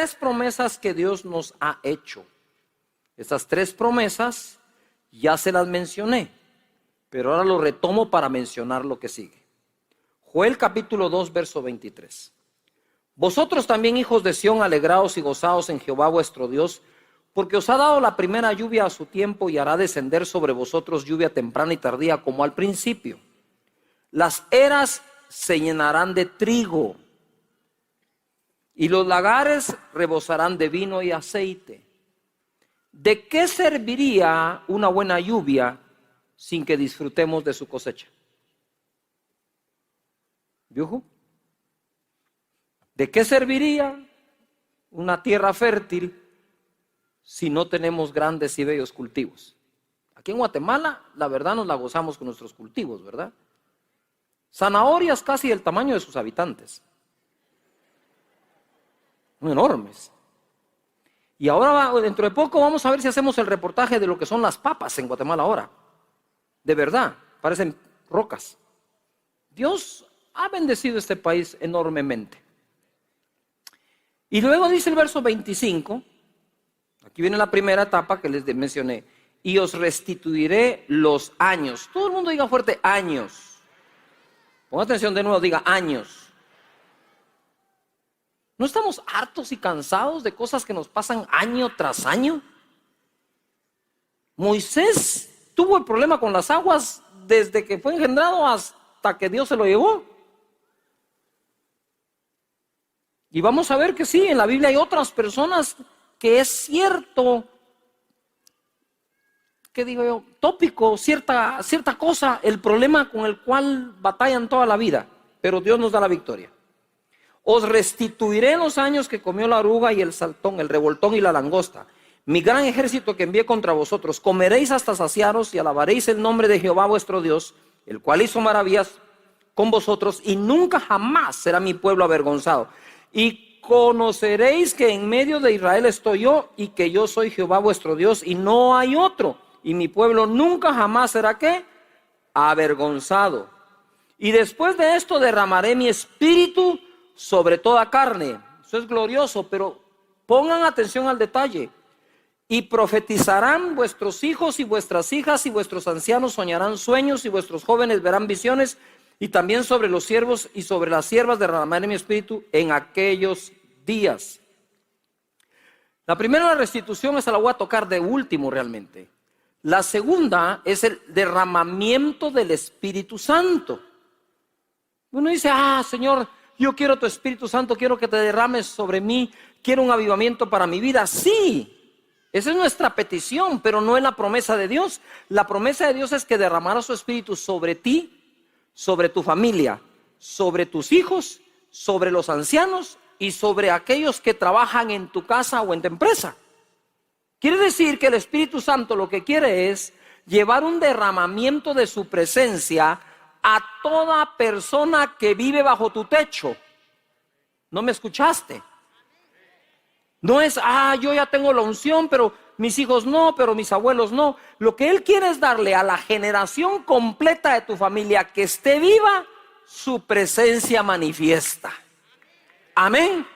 tres promesas que Dios nos ha hecho. Esas tres promesas ya se las mencioné, pero ahora lo retomo para mencionar lo que sigue. Joel capítulo 2, verso 23. Vosotros también, hijos de Sión, alegraos y gozaos en Jehová vuestro Dios, porque os ha dado la primera lluvia a su tiempo y hará descender sobre vosotros lluvia temprana y tardía como al principio. Las eras se llenarán de trigo y los lagares rebosarán de vino y aceite. ¿De qué serviría una buena lluvia sin que disfrutemos de su cosecha? ¿Viejo? ¿De qué serviría una tierra fértil si no tenemos grandes y bellos cultivos? Aquí en Guatemala, la verdad, nos la gozamos con nuestros cultivos, ¿verdad? Zanahorias casi del tamaño de sus habitantes. Son enormes. Y ahora, dentro de poco, vamos a ver si hacemos el reportaje de lo que son las papas en Guatemala ahora. De verdad, parecen rocas. Dios ha bendecido este país enormemente. Y luego dice el verso 25, aquí viene la primera etapa que les mencioné, y os restituiré los años. Todo el mundo diga fuerte, años. Ponga atención de nuevo, diga años. ¿No estamos hartos y cansados de cosas que nos pasan año tras año? Moisés tuvo el problema con las aguas desde que fue engendrado hasta que Dios se lo llevó. Y vamos a ver que sí, en la Biblia hay otras personas que es cierto, ¿qué digo yo? Tópico, cierta cosa, el problema con el cual batallan toda la vida, pero Dios nos da la victoria. Os restituiré los años que comió la oruga y el saltón, el revoltón y la langosta, mi gran ejército que envié contra vosotros. Comeréis hasta saciaros y alabaréis el nombre de Jehová vuestro Dios, el cual hizo maravillas con vosotros, y nunca jamás será mi pueblo avergonzado. Y conoceréis que en medio de Israel estoy yo, y que yo soy Jehová vuestro Dios, y no hay otro. Y mi pueblo nunca jamás será, ¿qué? Avergonzado. Y después de esto derramaré mi espíritu sobre toda carne. Eso es glorioso, pero pongan atención al detalle. Y profetizarán vuestros hijos y vuestras hijas, y vuestros ancianos soñarán sueños, y vuestros jóvenes verán visiones. Y también sobre los siervos y sobre las siervas derramaré mi espíritu en aquellos días. La primera, la restitución, esa la voy a tocar de último realmente. La segunda es el derramamiento del Espíritu Santo. Uno dice, Señor, yo quiero tu Espíritu Santo, quiero que te derrames sobre mí, quiero un avivamiento para mi vida. Sí, esa es nuestra petición, pero no es la promesa de Dios. La promesa de Dios es que derramará su Espíritu sobre ti, sobre tu familia, sobre tus hijos, sobre los ancianos y sobre aquellos que trabajan en tu casa o en tu empresa. Quiere decir que el Espíritu Santo lo que quiere es llevar un derramamiento de su presencia a toda persona que vive bajo tu techo. ¿No me escuchaste? No es, yo ya tengo la unción, pero mis hijos no, pero mis abuelos no. Lo que Él quiere es darle a la generación completa de tu familia que esté viva, su presencia manifiesta. Amén.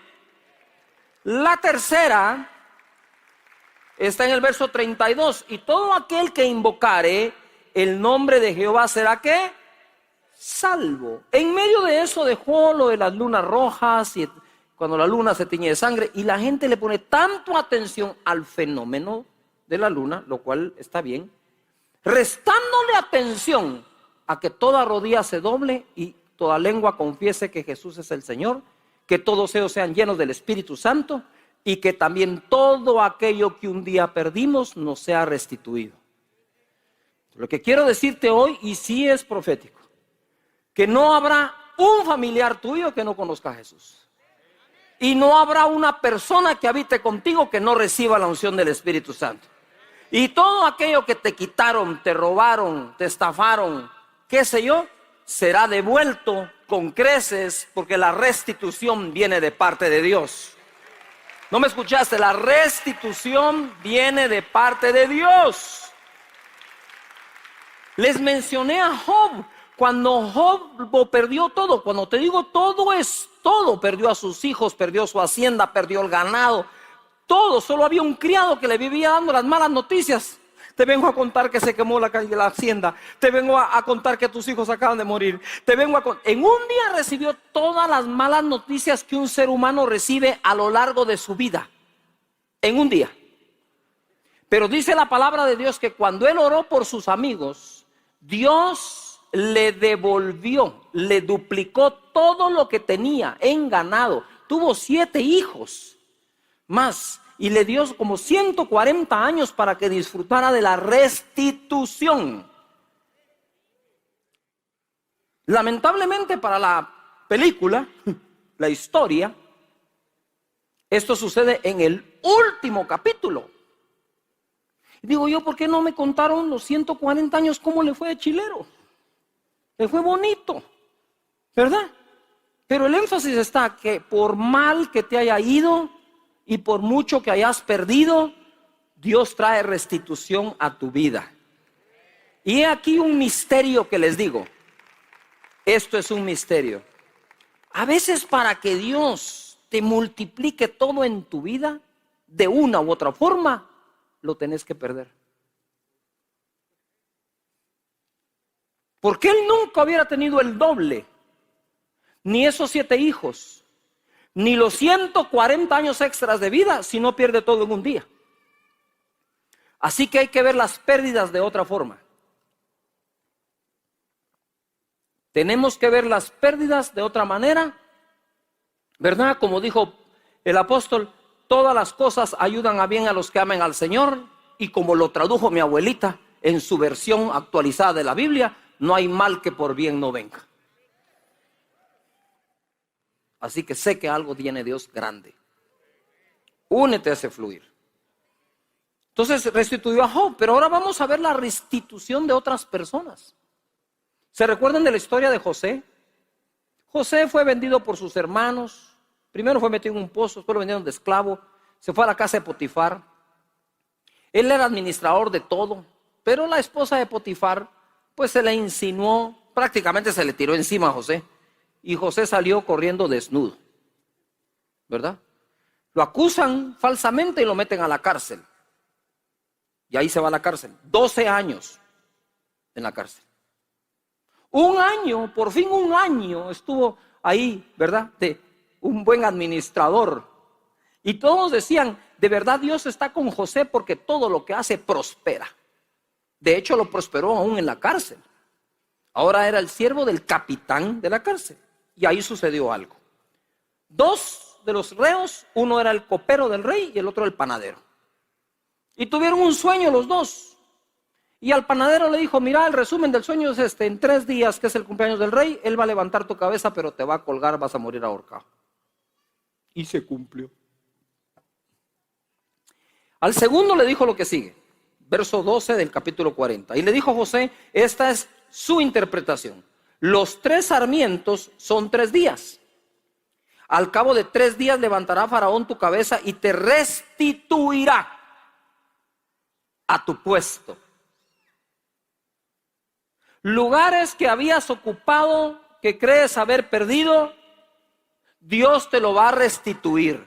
La tercera está en el verso 32. Y todo aquel que invocare el nombre de Jehová será, ¿qué? Salvo. En medio de eso dejó lo de las lunas rojas y cuando la luna se tiñe de sangre, y la gente le pone tanto atención al fenómeno de la luna, lo cual está bien, restándole atención a que toda rodilla se doble y toda lengua confiese que Jesús es el Señor, que todos ellos sean llenos del Espíritu Santo, y que también todo aquello que un día perdimos nos sea restituido. Lo que quiero decirte hoy, y sí es profético, que no habrá un familiar tuyo que no conozca a Jesús. Y no habrá una persona que habite contigo que no reciba la unción del Espíritu Santo. Y todo aquello que te quitaron, te robaron, te estafaron, qué sé yo, será devuelto con creces, porque la restitución viene de parte de Dios. ¿No me escuchaste? La restitución viene de parte de Dios. Les mencioné a Job. Cuando Job perdió todo, cuando te digo todo es todo, perdió a sus hijos, perdió su hacienda, perdió el ganado, todo. Solo había un criado que le vivía dando las malas noticias. Te vengo a contar que se quemó la hacienda. Te vengo a contar que tus hijos acaban de morir. En un día recibió todas las malas noticias que un ser humano recibe a lo largo de su vida. En un día. Pero dice la palabra de Dios que cuando él oró por sus amigos, Dios le devolvió, le duplicó todo lo que tenía en ganado. Tuvo 7 hijos más. Y le dio como 140 años para que disfrutara de la restitución. Lamentablemente para la película, la historia, esto sucede en el último capítulo. Digo yo, ¿por qué no me contaron los 140 años cómo le fue de chilero? Le fue bonito, ¿verdad? Pero el énfasis está que por mal que te haya ido, y por mucho que hayas perdido, Dios trae restitución a tu vida. Y he aquí un misterio que les digo. Esto es un misterio. A veces para que Dios te multiplique todo en tu vida, de una u otra forma, lo tenés que perder. Porque él nunca hubiera tenido el doble, ni esos 7 hijos, ni los 140 años extras de vida si no pierde todo en un día. Así que hay que ver las pérdidas de otra forma. Tenemos que ver las pérdidas de otra manera, ¿verdad? Como dijo el apóstol, todas las cosas ayudan a bien a los que aman al Señor. Y como lo tradujo mi abuelita en su versión actualizada de la Biblia, no hay mal que por bien no venga. Así que sé que algo tiene Dios grande. Únete a ese fluir. Entonces restituyó a Job, pero ahora vamos a ver la restitución de otras personas. ¿Se recuerdan de la historia de José? José fue vendido por sus hermanos. Primero fue metido en un pozo, después lo vendieron de esclavo. Se fue a la casa de Potifar. Él era administrador de todo, pero la esposa de Potifar pues se le insinuó, prácticamente se le tiró encima a José. Y José salió corriendo desnudo, ¿verdad? Lo acusan falsamente y lo meten a la cárcel. Y ahí se va a la cárcel. 12 años en la cárcel. Un año, por fin un año estuvo ahí, ¿verdad? De un buen administrador. Y todos decían, de verdad Dios está con José porque todo lo que hace prospera. De hecho lo prosperó aún en la cárcel. Ahora era el siervo del capitán de la cárcel. Y ahí sucedió algo. 2 de los reos, uno era el copero del rey y el otro el panadero. Y tuvieron un sueño los dos. Y al panadero le dijo, mira, el resumen del sueño es este: en 3 días, que es el cumpleaños del rey, él va a levantar tu cabeza, pero te va a colgar, vas a morir ahorcado. Y se cumplió. Al segundo le dijo lo que sigue, verso 12 del capítulo 40. Y le dijo José, esta es su interpretación. Los 3 sarmientos son 3 días. Al cabo de 3 días levantará Faraón tu cabeza y te restituirá a tu puesto. Lugares que habías ocupado, que crees haber perdido, Dios te lo va a restituir.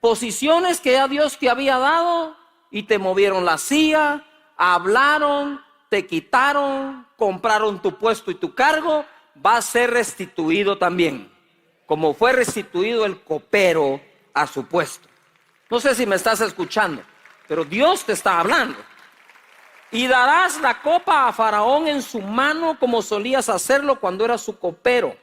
Posiciones que ya Dios te había dado y te movieron la silla, hablaron, te quitaron, compraron tu puesto y tu cargo, va a ser restituido también, como fue restituido el copero a su puesto. No sé si me estás escuchando, pero Dios te está hablando. Y darás la copa a Faraón en su mano como solías hacerlo cuando eras su copero.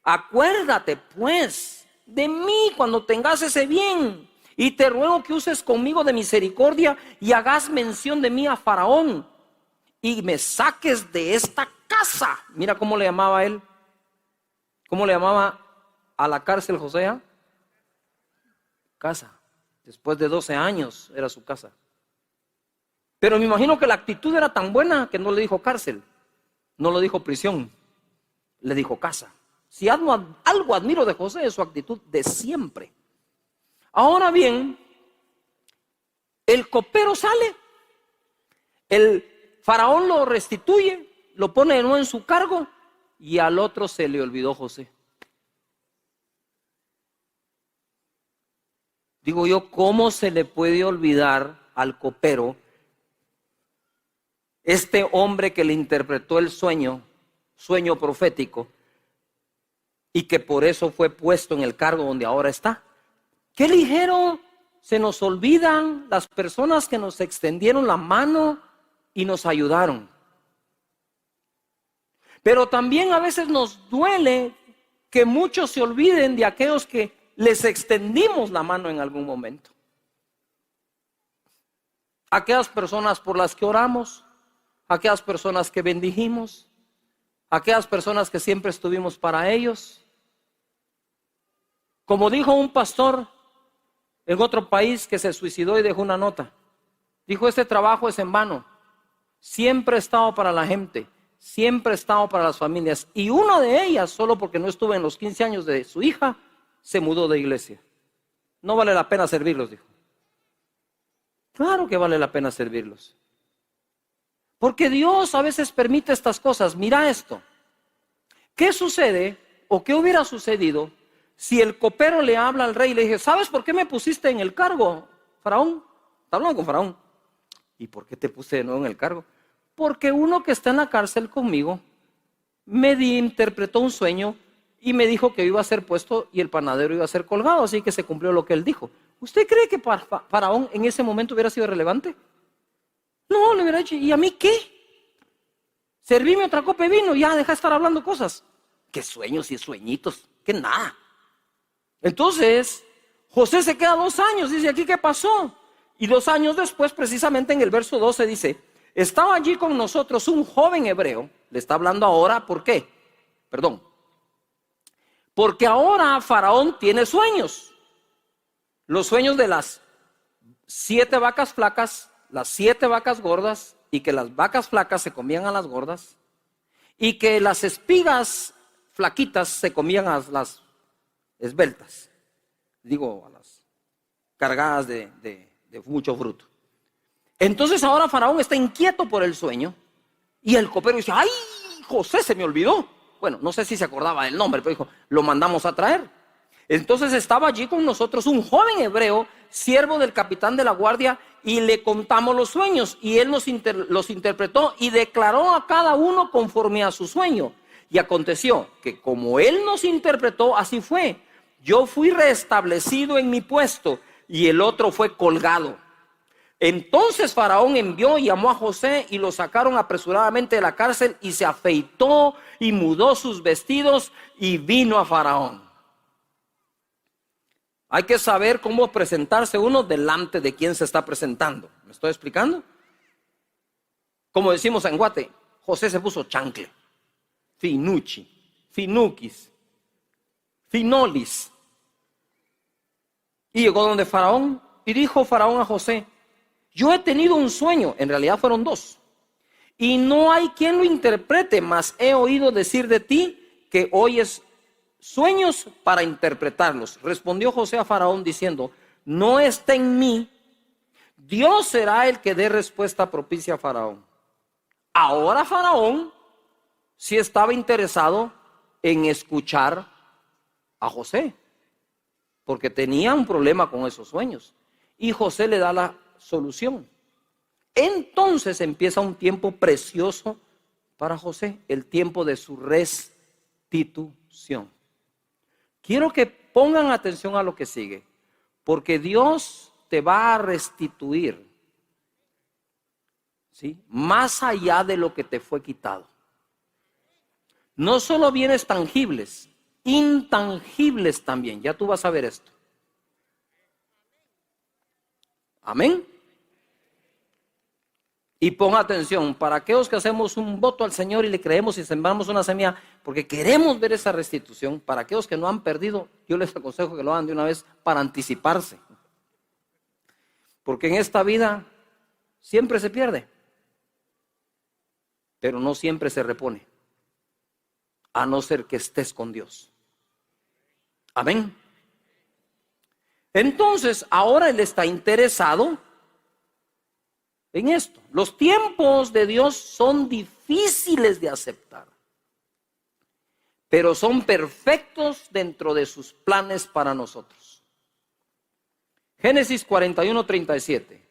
Acuérdate pues de mí cuando tengas ese bien, y te ruego que uses conmigo de misericordia y hagas mención de mí a Faraón y me saques de esta casa. Mira cómo le llamaba él. ¿Cómo le llamaba a la cárcel José? Casa. Después de 12 años era su casa. Pero me imagino que la actitud era tan buena que no le dijo cárcel, no le dijo prisión, le dijo casa. Si algo admiro de José es su actitud de siempre. Ahora bien, el copero sale, el faraón lo restituye, lo pone de nuevo en su cargo y al otro se le olvidó José. Digo yo, ¿cómo se le puede olvidar al copero este hombre que le interpretó el sueño profético, y que por eso fue puesto en el cargo donde ahora está? Qué ligero se nos olvidan las personas que nos extendieron la mano y nos ayudaron. Pero también a veces nos duele que muchos se olviden de aquellos que les extendimos la mano en algún momento. Aquellas personas por las que oramos, aquellas personas que bendijimos, aquellas personas que siempre estuvimos para ellos. Como dijo un pastor en otro país que se suicidó y dejó una nota, dijo: este trabajo es en vano, siempre he estado para la gente, siempre he estado para las familias, y una de ellas, solo porque no estuve en los 15 años de su hija, se mudó de iglesia. No vale la pena servirlos, dijo. Claro que vale la pena servirlos, porque Dios a veces permite estas cosas. Mira esto, ¿qué sucede o qué hubiera sucedido si el copero le habla al rey y le dije: ¿sabes por qué me pusiste en el cargo, Faraón? Está hablando con Faraón. ¿Y por qué te puse de nuevo en el cargo? Porque uno que está en la cárcel conmigo me interpretó un sueño y me dijo que iba a ser puesto y el panadero iba a ser colgado, así que se cumplió lo que él dijo. ¿Usted cree que para Faraón en ese momento hubiera sido relevante? No, le hubiera dicho: ¿y a mí qué? Servíme otra copa de vino, ya deja de estar hablando cosas. ¿Qué sueños y sueñitos? ¿Qué nada? Entonces, José se queda 2 años, dice aquí, ¿qué pasó? Y 2 años después, precisamente en el verso 12 dice: estaba allí con nosotros un joven hebreo. Le está hablando ahora, ¿por qué? Perdón. Porque ahora Faraón tiene sueños. Los sueños de las 7 vacas flacas, las 7 vacas gordas, y que las vacas flacas se comían a las gordas, y que las espigas flaquitas se comían a las esbeltas, digo, a las cargadas de mucho fruto. Entonces ahora Faraón está inquieto por el sueño, y el copero dice: ¡ay, José, se me olvidó! Bueno, no sé si se acordaba del nombre, pero dijo: lo mandamos a traer. Entonces estaba allí con nosotros un joven hebreo, siervo del capitán de la guardia, y le contamos los sueños, y él los interpretó y declaró a cada uno conforme a su sueño. Y aconteció que como él nos interpretó, así fue. Yo fui restablecido en mi puesto y el otro fue colgado. Entonces Faraón envió y llamó a José, y lo sacaron apresuradamente de la cárcel, y se afeitó y mudó sus vestidos y vino a Faraón. Hay que saber cómo presentarse uno delante de quien se está presentando. ¿Me estoy explicando? Como decimos en Guate, José se puso chancle, finuchi, finuquis, finolis. Y llegó donde Faraón, y dijo Faraón a José: yo he tenido un sueño, en realidad fueron 2, y no hay quien lo interprete, mas he oído decir de ti que oyes sueños para interpretarlos. Respondió José a Faraón diciendo: no está en mí, Dios será el que dé respuesta propicia a Faraón. Ahora Faraón sí estaba interesado en escuchar a José, porque tenía un problema con esos sueños, y José le da la solución. Entonces empieza un tiempo precioso para José, el tiempo de su restitución. Quiero que pongan atención a lo que sigue, porque Dios te va a restituir, ¿sí?, más allá de lo que te fue quitado. No solo bienes tangibles, intangibles también. Ya tú vas a ver esto. Amén. Y pon atención, para aquellos que hacemos un voto al Señor y le creemos y sembramos una semilla, porque queremos ver esa restitución. Para aquellos que no han perdido, yo les aconsejo que lo hagan de una vez para anticiparse. Porque en esta vida siempre se pierde, pero no siempre se repone, a no ser que estés con Dios. Amén. Entonces, ahora Él está interesado en esto. Los tiempos de Dios son difíciles de aceptar, pero son perfectos dentro de sus planes para nosotros. Génesis 41:37.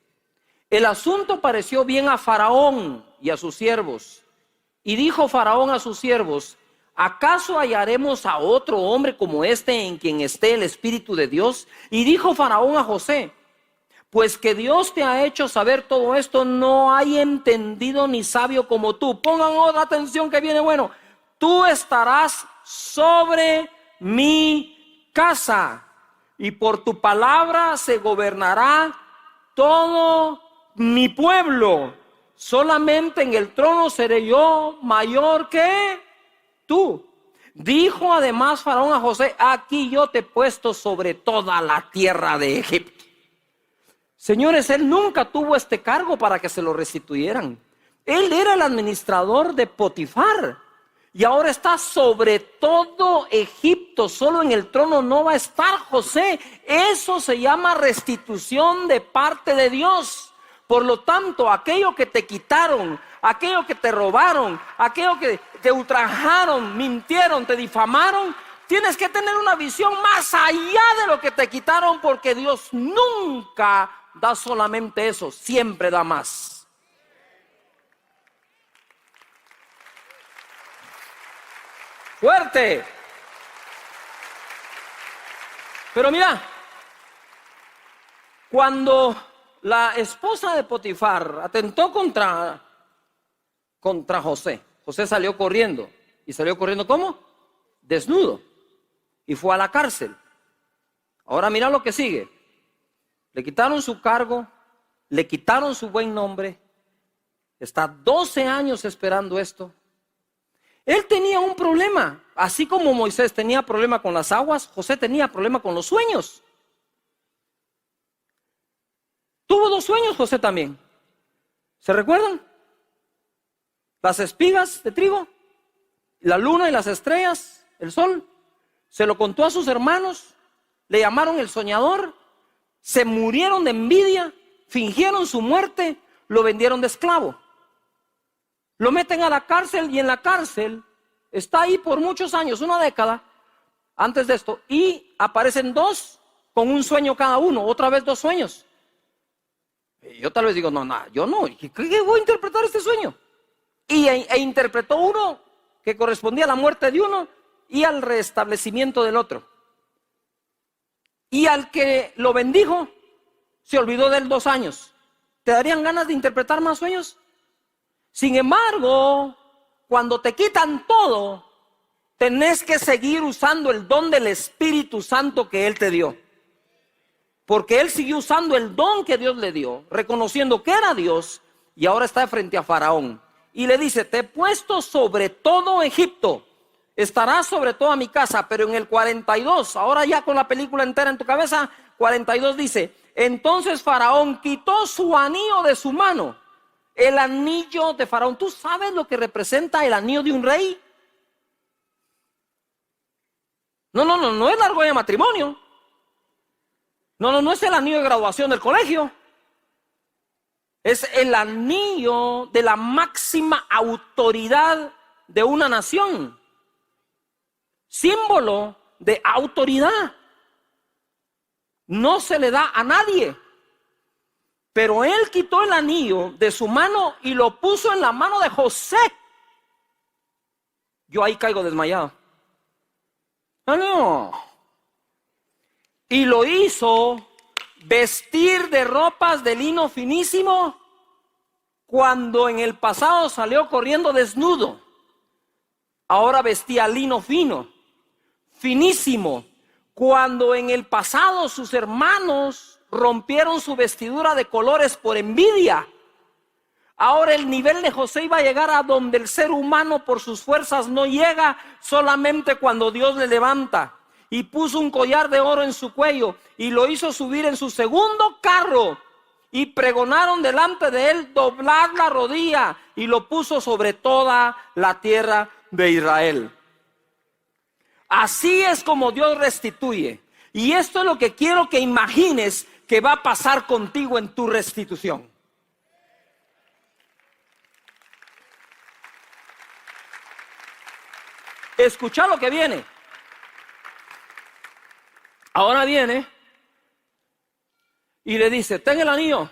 El asunto pareció bien a Faraón y a sus siervos. Y dijo Faraón a sus siervos: ¿acaso hallaremos a otro hombre como este en quien esté el Espíritu de Dios? Y dijo Faraón a José: pues que Dios te ha hecho saber todo esto, no hay entendido ni sabio como tú. Pongan otra atención que viene bueno. Tú estarás sobre mi casa, y por tu palabra se gobernará todo mi pueblo. Solamente en el trono seré yo mayor que tú. Dijo además Faraón a José: aquí yo te he puesto sobre toda la tierra de Egipto. Señores, él nunca tuvo este cargo para que se lo restituyeran. Él era el administrador de Potifar y ahora está sobre todo Egipto. Solo en el trono no va a estar José. Eso se llama restitución de parte de Dios. Por lo tanto, aquello que te quitaron, aquello que te robaron, aquello que te ultrajaron, mintieron, te difamaron, tienes que tener una visión más allá de lo que te quitaron, porque Dios nunca da solamente eso, siempre da más. Fuerte. Pero mira, cuando la esposa de Potifar atentó contra José, José salió corriendo. ¿Y salió corriendo cómo? Desnudo. Y fue a la cárcel. Ahora mira lo que sigue. Le quitaron su cargo, le quitaron su buen nombre. Está 12 años esperando esto. Él tenía un problema. Así como Moisés tenía problema con las aguas, José tenía problema con los sueños. Tuvo 2 sueños José también. ¿Se recuerdan? Las espigas de trigo, la luna y las estrellas, el sol. Se lo contó a sus hermanos, le llamaron el soñador, se murieron de envidia, fingieron su muerte, lo vendieron de esclavo. Lo meten a la cárcel y en la cárcel está ahí por muchos años, 1 década antes de esto, y aparecen 2 con un sueño cada uno, otra vez 2 sueños. Y yo tal vez digo, yo no, ¿qué voy a interpretar este sueño? E interpretó uno que correspondía a la muerte de uno y al restablecimiento del otro. Y al que lo bendijo, se olvidó de él 2 años. ¿Te darían ganas de interpretar más sueños? Sin embargo, cuando te quitan todo, tenés que seguir usando el don del Espíritu Santo que Él te dio. Porque él siguió usando el don que Dios le dio, reconociendo que era Dios, y ahora está frente a Faraón. Y le dice: te he puesto sobre todo Egipto, estarás sobre toda mi casa. Pero en el 42, ahora ya con la película entera en tu cabeza, 42 dice: entonces Faraón quitó su anillo de su mano. El anillo de Faraón, ¿tú sabes lo que representa el anillo de un rey? No es la argolla de matrimonio. No es el anillo de graduación del colegio. Es el anillo de la máxima autoridad de una nación. Símbolo de autoridad. No se le da a nadie. Pero él quitó el anillo de su mano y lo puso en la mano de José. Yo ahí caigo desmayado. No. Y lo hizo vestir de ropas de lino finísimo, cuando en el pasado salió corriendo desnudo. Ahora vestía lino fino, finísimo. Cuando en el pasado sus hermanos rompieron su vestidura de colores por envidia, ahora el nivel de José iba a llegar a donde el ser humano por sus fuerzas no llega, solamente cuando Dios le levanta. Y puso un collar de oro en su cuello y lo hizo subir en su segundo carro. Y pregonaron delante de él: doblar la rodilla. Y lo puso sobre toda la tierra de Israel. Así es como Dios restituye. Y esto es lo que quiero que imagines que va a pasar contigo en tu restitución. Escucha lo que viene. Ahora viene y le dice: ten el anillo,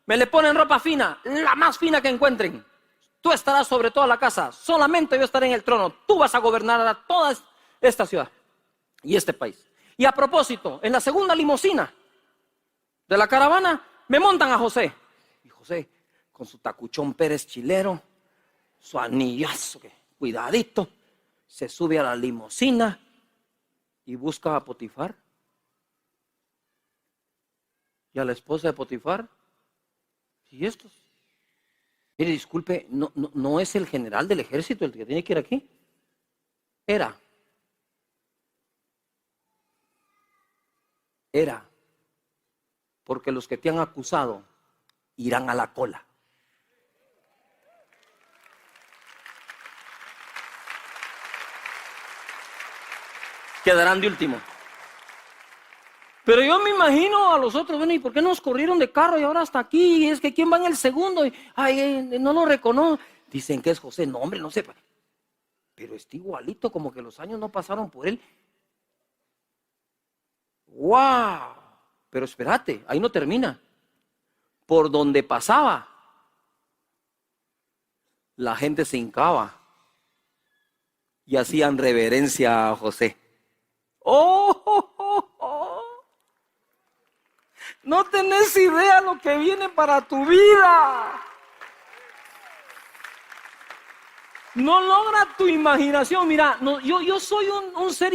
me le ponen ropa fina, la más fina que encuentren. Tú estarás sobre toda la casa, solamente yo estaré en el trono. Tú vas a gobernar a toda esta ciudad y este país. Y a propósito, en la segunda limusina de la caravana me montan a José. Y José, con su tacuchón Pérez chilero, su anillazo, que cuidadito, se sube a la limusina y busca a Potifar. Y a la esposa de Potifar. ¿Y estos? Mire, disculpe, no es el general del ejército el que tiene que ir aquí. Era. Porque los que te han acusado irán a la cola. Quedarán de último. Pero yo me imagino a los otros: bueno, ¿y por qué nos corrieron de carro y ahora hasta aquí? Y es que ¿quién va en el segundo? Y, ay, no lo reconozco. Dicen que es José. No, hombre, no sé. Pero está igualito, como que los años no pasaron por él. ¡Wow! Pero espérate, ahí no termina. Por donde pasaba, la gente se hincaba y hacían reverencia a José. ¡Oh! Oh, oh, oh. No tenés idea lo que viene para tu vida. No logra tu imaginación. Mira, yo soy un ser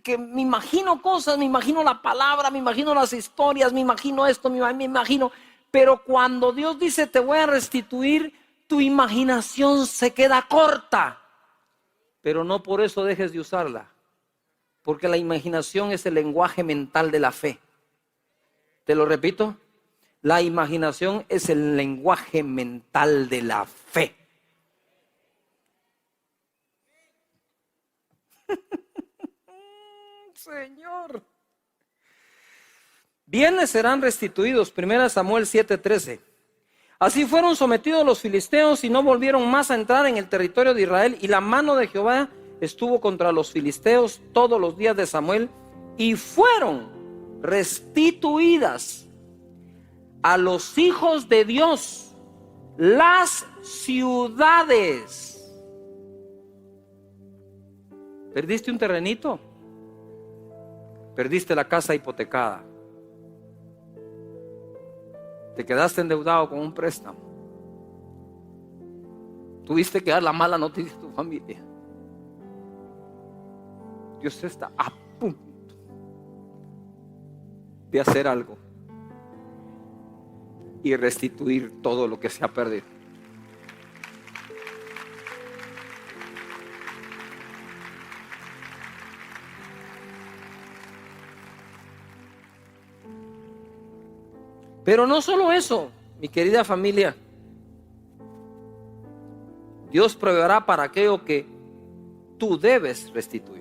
que me imagino cosas, me imagino la palabra, me imagino las historias, me imagino esto, me imagino. Pero cuando Dios dice: te voy a restituir, tu imaginación se queda corta. Pero no por eso dejes de usarla. Porque la imaginación es el lenguaje mental de la fe. Te lo repito, la imaginación es el lenguaje mental de la fe. Señor. Bienes serán restituidos, 1 Samuel 7:13. Así fueron sometidos los filisteos y no volvieron más a entrar en el territorio de Israel. Y la mano de Jehová estuvo contra los filisteos todos los días de Samuel, y fueron restituidas a los hijos de Dios las ciudades. ¿Perdiste un terrenito? Perdiste la casa hipotecada. Te quedaste endeudado con un préstamo. Tuviste que dar la mala noticia a tu familia. Dios está a punto de hacer algo y restituir todo lo que se ha perdido. Pero no solo eso, mi querida familia. Dios proveerá para aquello que tú debes restituir.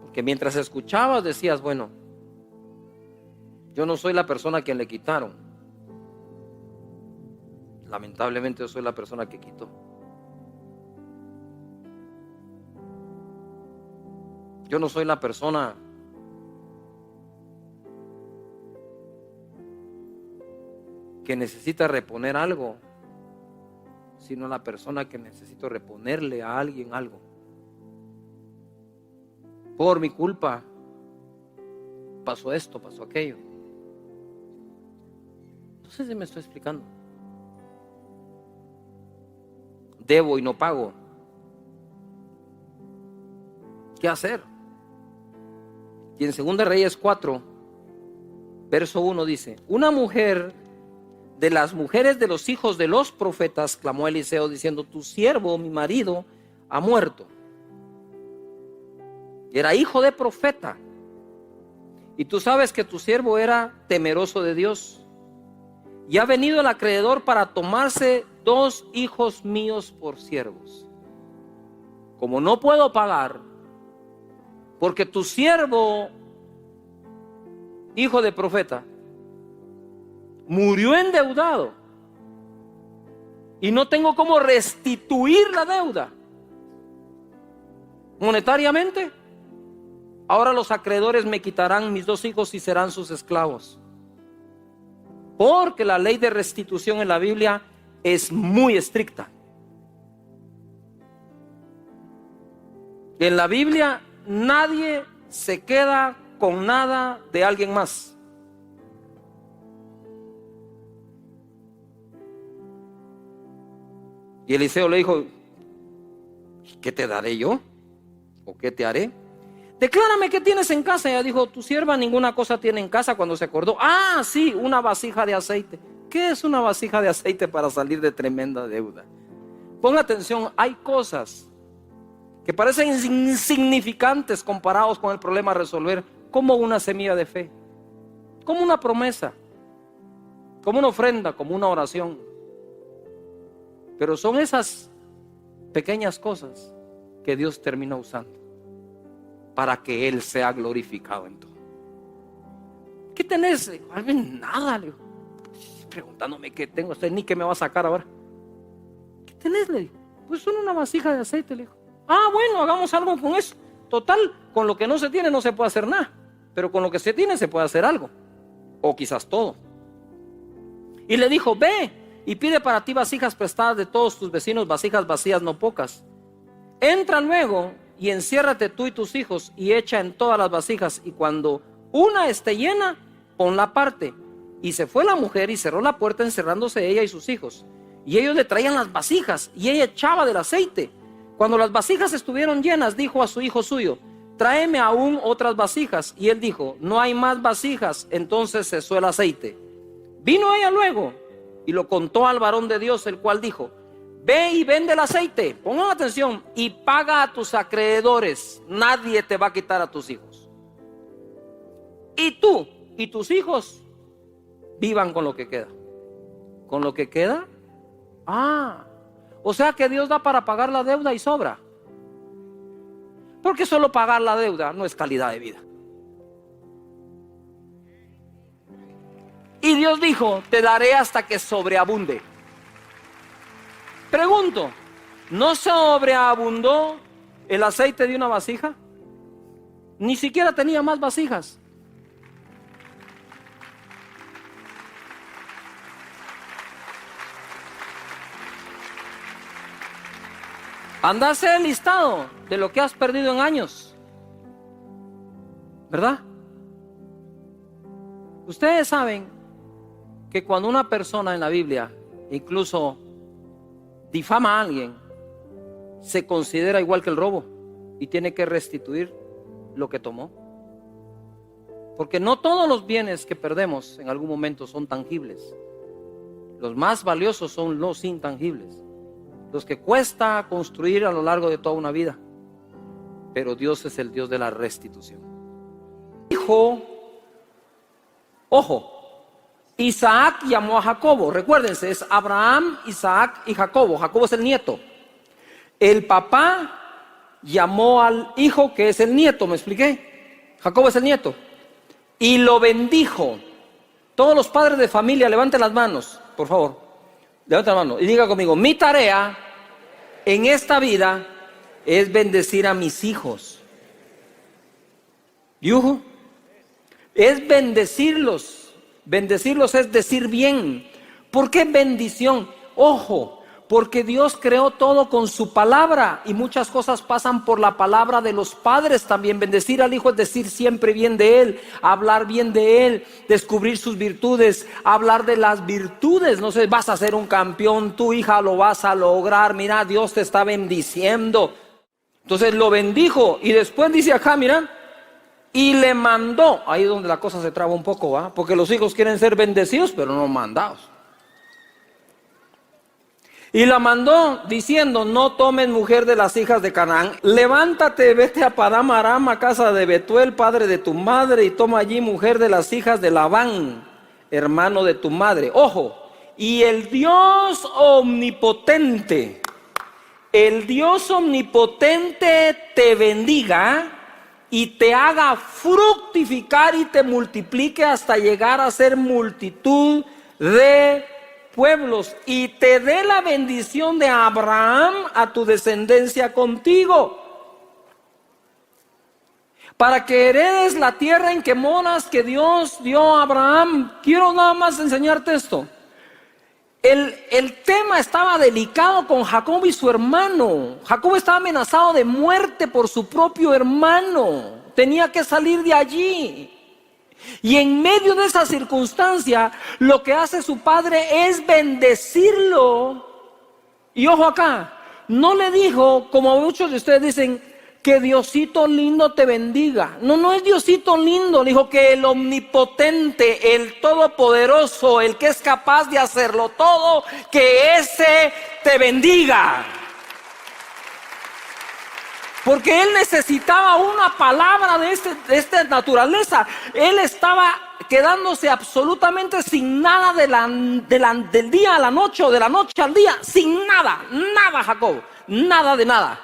Porque mientras escuchabas decías: bueno, yo no soy la persona a quien le quitaron. Lamentablemente yo soy la persona que quitó. Yo no soy la persona que necesita reponer algo, sino la persona que necesito reponerle a alguien algo. Por mi culpa pasó esto, pasó aquello. No sé si me estoy explicando. Debo y no pago. ¿Qué hacer? Y en 2 Reyes 4, verso 1 dice: una mujer de las mujeres de los hijos de los profetas clamó a Eliseo diciendo: tu siervo, mi marido, ha muerto. Era hijo de profeta. Y tú sabes que tu siervo era temeroso de Dios. Y ha venido el acreedor para tomarse 2 hijos míos por siervos. Como no puedo pagar, porque tu siervo, hijo de profeta, murió endeudado y no tengo cómo restituir la deuda monetariamente, Ahora los acreedores me quitarán mis 2 hijos y serán sus esclavos. Porque la ley de restitución en la Biblia es muy estricta. En la Biblia nadie se queda con nada de alguien más. Y Eliseo le dijo: ¿qué te daré yo? ¿O qué te haré? Declárame qué tienes en casa. Ella dijo: tu sierva ninguna cosa tiene en casa. Cuando se acordó: ah, sí, una vasija de aceite. ¿Qué es una vasija de aceite para salir de tremenda deuda? Ponga atención, hay cosas que parecen insignificantes comparados con el problema a resolver, como una semilla de fe, como una promesa, como una ofrenda, como una oración. Pero son esas pequeñas cosas que Dios termina usando para que Él sea glorificado en todo. ¿Qué tenés? Nada, le digo. Preguntándome qué tengo, usted ni qué me va a sacar ahora. ¿Qué tenés? Le digo. Pues solo una vasija de aceite, le dijo. Ah, bueno, hagamos algo con eso. Total, con lo que no se tiene no se puede hacer nada, pero con lo que se tiene se puede hacer algo, o quizás todo. Y le dijo: ve y pide para ti vasijas prestadas de todos tus vecinos, vasijas vacías, no pocas. Entra luego y enciérrate tú y tus hijos y echa en todas las vasijas, y cuando una esté llena, ponla aparte. Y se fue la mujer y cerró la puerta, encerrándose ella y sus hijos. Y ellos le traían las vasijas y ella echaba del aceite. Cuando las vasijas estuvieron llenas, dijo a su hijo suyo: tráeme aún otras vasijas. Y él dijo: no hay más vasijas. Entonces cesó el aceite. Vino ella luego y lo contó al varón de Dios, el cual dijo: ve y vende el aceite, pongan atención, y paga a tus acreedores. Nadie te va a quitar a tus hijos. Y tú y tus hijos vivan con lo que queda. ¿Con lo que queda? O sea que Dios da para pagar la deuda y sobra. Porque solo pagar la deuda no es calidad de vida. Y Dios dijo: te daré hasta que sobreabunde. Pregunto, ¿no sobreabundó el aceite de una vasija? Ni siquiera tenía más vasijas. Anda a hacer el listado de lo que has perdido en años, ¿verdad? Ustedes saben que cuando una persona en la Biblia incluso difama a alguien, se considera igual que el robo y tiene que restituir lo que tomó. Porque no todos los bienes que perdemos en algún momento son tangibles. Los más valiosos son los intangibles, los que cuesta construir a lo largo de toda una vida. Pero Dios es el Dios de la restitución. Ojo, Isaac llamó a Jacobo. Recuérdense, es Abraham, Isaac y Jacobo. Jacobo es el nieto. El papá llamó al hijo, que es el nieto, ¿me expliqué? Jacobo es el nieto. Y lo bendijo. Todos los padres de familia, levanten las manos, por favor. Levanten las manos y diga conmigo: mi tarea en esta vida es bendecir a mis hijos. ¿Yujo? Es bendecirlos. Bendecirlos es decir bien. ¿Por qué bendición? Ojo, porque Dios creó todo con su palabra y muchas cosas pasan por la palabra de los padres también. Bendecir al hijo es decir siempre bien de él, hablar bien de él, descubrir sus virtudes, hablar de las virtudes. No sé, vas a ser un campeón, tu hija lo vas a lograr, mira, Dios te está bendiciendo. Entonces lo bendijo y después dice acá, mira, y le mandó. Ahí es donde la cosa se traba un poco, ¿va? Porque los hijos quieren ser bendecidos, pero no mandados. Y la mandó diciendo: no tomes mujer de las hijas de Canaán. Levántate, vete a Padán Aram, a casa de Betuel, padre de tu madre, y toma allí mujer de las hijas de Labán, hermano de tu madre. Ojo, y el Dios omnipotente, te bendiga y te haga fructificar y te multiplique hasta llegar a ser multitud de pueblos, y te dé la bendición de Abraham a tu descendencia contigo. para que heredes la tierra en que moras, que Dios dio a Abraham. Quiero nada más enseñarte esto. El tema estaba delicado con Jacob y su hermano. Jacob estaba amenazado de muerte por su propio hermano. Tenía que salir de allí. Y en medio de esa circunstancia, lo que hace su padre es bendecirlo. Y ojo acá, no le dijo, como muchos de ustedes dicen, que Diosito lindo te bendiga. No, no es Diosito lindo. Le dijo que el omnipotente, el todopoderoso, el que es capaz de hacerlo todo, que ese te bendiga. Porque él necesitaba una palabra de esta naturaleza. Él estaba quedándose absolutamente sin nada del día a la noche o de la noche al día. Sin nada, nada, Jacob, nada de nada.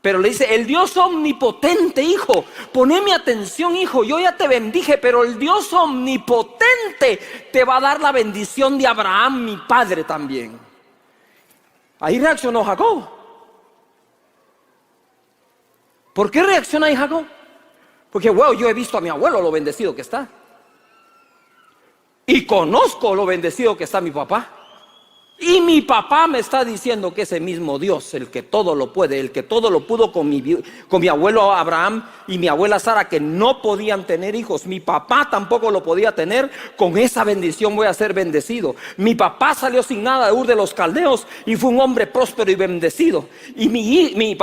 Pero le dice, el Dios omnipotente, hijo, poneme atención, hijo, yo ya te bendije, pero el Dios omnipotente te va a dar la bendición de Abraham, mi padre también. Ahí reaccionó Jacob. ¿Por qué reacciona ahí Jacob? Porque, wow, yo he visto a mi abuelo lo bendecido que está. Y conozco lo bendecido que está mi papá. Y mi papá me está diciendo que ese mismo Dios, el que todo lo puede, el que todo lo pudo con mi abuelo Abraham y mi abuela Sara, que no podían tener hijos, mi papá tampoco lo podía tener, con esa bendición voy a ser bendecido. Mi papá salió sin nada de Ur de los Caldeos y fue un hombre próspero y bendecido. Y mi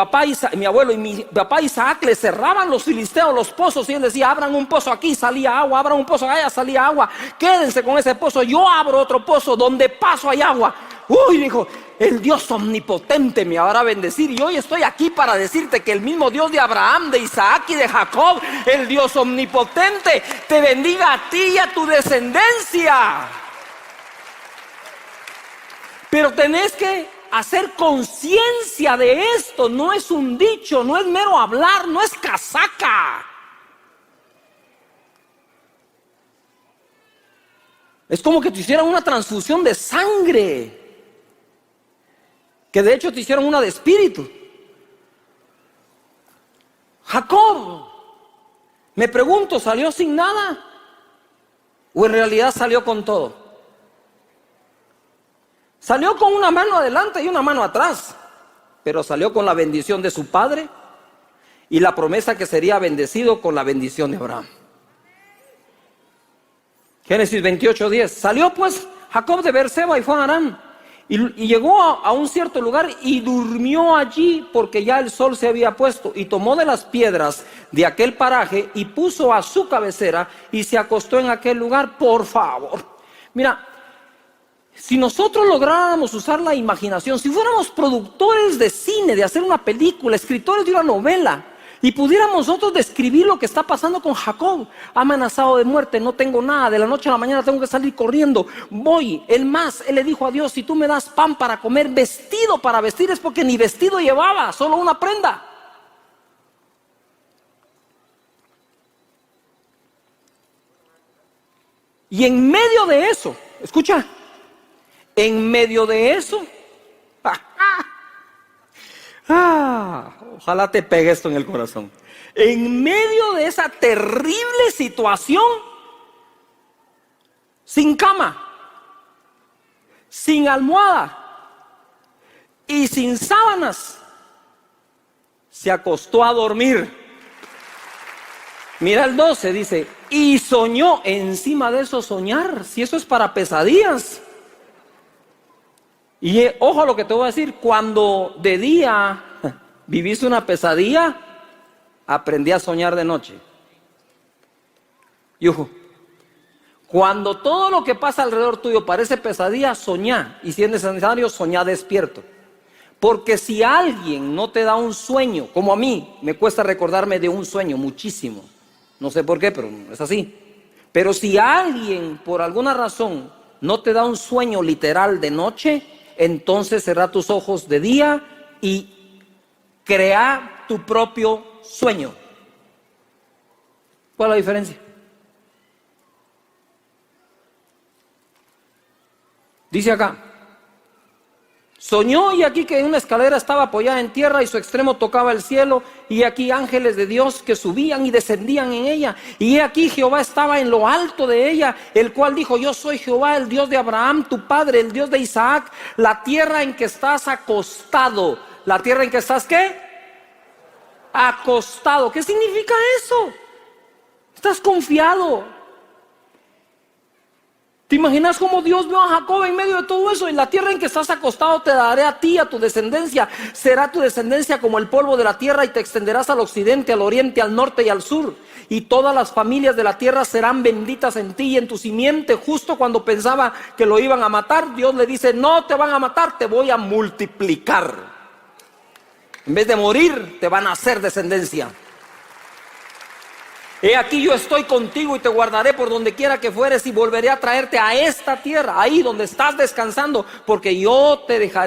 abuelo y mi papá Isaac le cerraban los filisteos los pozos, y él decía, abran un pozo aquí, salía agua, abran un pozo allá, salía agua, quédense con ese pozo, yo abro otro pozo, donde paso hay agua. Uy, dijo, el Dios omnipotente me habrá bendecir. Y hoy estoy aquí para decirte que el mismo Dios de Abraham, de Isaac y de Jacob, el Dios omnipotente, te bendiga a ti y a tu descendencia. Pero tenés que hacer conciencia de esto. No es un dicho, no es mero hablar, no es casaca. Es como que te hicieran una transfusión de sangre, que de hecho te hicieron una de espíritu. Jacob, me pregunto, ¿salió sin nada? ¿O en realidad salió con todo? Salió con una mano adelante y una mano atrás, pero salió con la bendición de su padre y la promesa que sería bendecido con la bendición de Abraham. Génesis 28:10. Salió pues Jacob de Beerseba y fue a Harán. Y llegó a un cierto lugar y durmió allí, porque ya el sol se había puesto. Y tomó de las piedras de aquel paraje y puso a su cabecera y se acostó en aquel lugar. Por favor, mira, si nosotros lográramos usar la imaginación, si fuéramos productores de cine, de hacer una película, escritores de una novela, y pudiéramos nosotros describir lo que está pasando con Jacob, amenazado de muerte, no tengo nada, de la noche a la mañana tengo que salir corriendo, voy. Él le dijo a Dios, si tú me das pan para comer, vestido para vestir, es porque ni vestido llevaba, solo una prenda. Y en medio de eso, escucha, en medio de eso, ojalá te pegue esto en el corazón. En medio de esa terrible situación, sin cama, sin almohada y sin sábanas, se acostó a dormir. Mira el 12, dice, y soñó. Encima de eso soñar, si eso es para pesadillas. Y ojo a lo que te voy a decir, cuando de día viviste una pesadilla, aprendí a soñar de noche. Y ojo, cuando todo lo que pasa alrededor tuyo parece pesadilla, soñá. Y si es necesario, soñá despierto. Porque si alguien no te da un sueño, como a mí, me cuesta recordarme de un sueño muchísimo. No sé por qué, pero es así. Pero si alguien, por alguna razón, no te da un sueño literal de noche, entonces cerrá tus ojos de día y crea tu propio sueño. ¿Cuál es la diferencia? Dice acá, Soñó y aquí que una escalera estaba apoyada en tierra y su extremo tocaba el cielo, y aquí ángeles de Dios que subían y descendían en ella. Y aquí Jehová estaba en lo alto de ella, el cual dijo: yo soy Jehová, el Dios de Abraham, tu padre, el Dios de Isaac. La tierra en que estás acostado. ¿La tierra en que estás qué? Acostado. ¿Qué significa eso? Estás confiado. ¿Te imaginas cómo Dios vio a Jacob en medio de todo eso? En la tierra en que estás acostado te daré a ti, a tu descendencia. Será tu descendencia como el polvo de la tierra, y te extenderás al occidente, al oriente, al norte y al sur. Y todas las familias de la tierra serán benditas en ti y en tu simiente. Justo cuando pensaba que lo iban a matar, Dios le dice: no te van a matar, te voy a multiplicar. En vez de morir, te van a hacer descendencia. He aquí yo estoy contigo y te guardaré por donde quiera que fueres, y volveré a traerte a esta tierra, ahí donde estás descansando, porque yo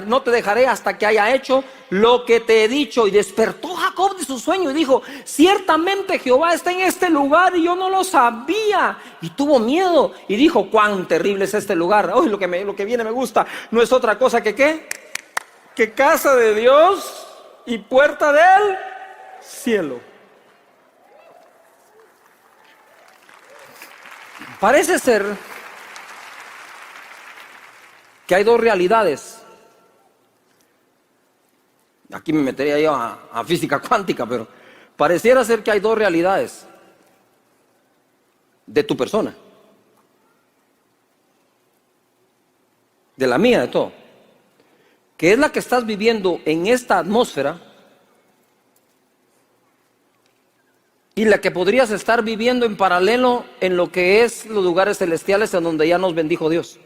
no te dejaré hasta que haya hecho lo que te he dicho. Y despertó Jacob de su sueño y dijo: ciertamente Jehová está en este lugar y yo no lo sabía. Y tuvo miedo y dijo: cuán terrible es este lugar. Uy, lo que viene me gusta. No es otra cosa que ¿qué? Que casa de Dios y puerta del cielo. Parece ser que hay dos realidades. Aquí me metería yo a física cuántica, pero pareciera ser que hay dos realidades de tu persona, de la mía, de todo, que es la que estás viviendo en esta atmósfera, y la que podrías estar viviendo en paralelo en lo que es los lugares celestiales, en donde ya nos bendijo Dios.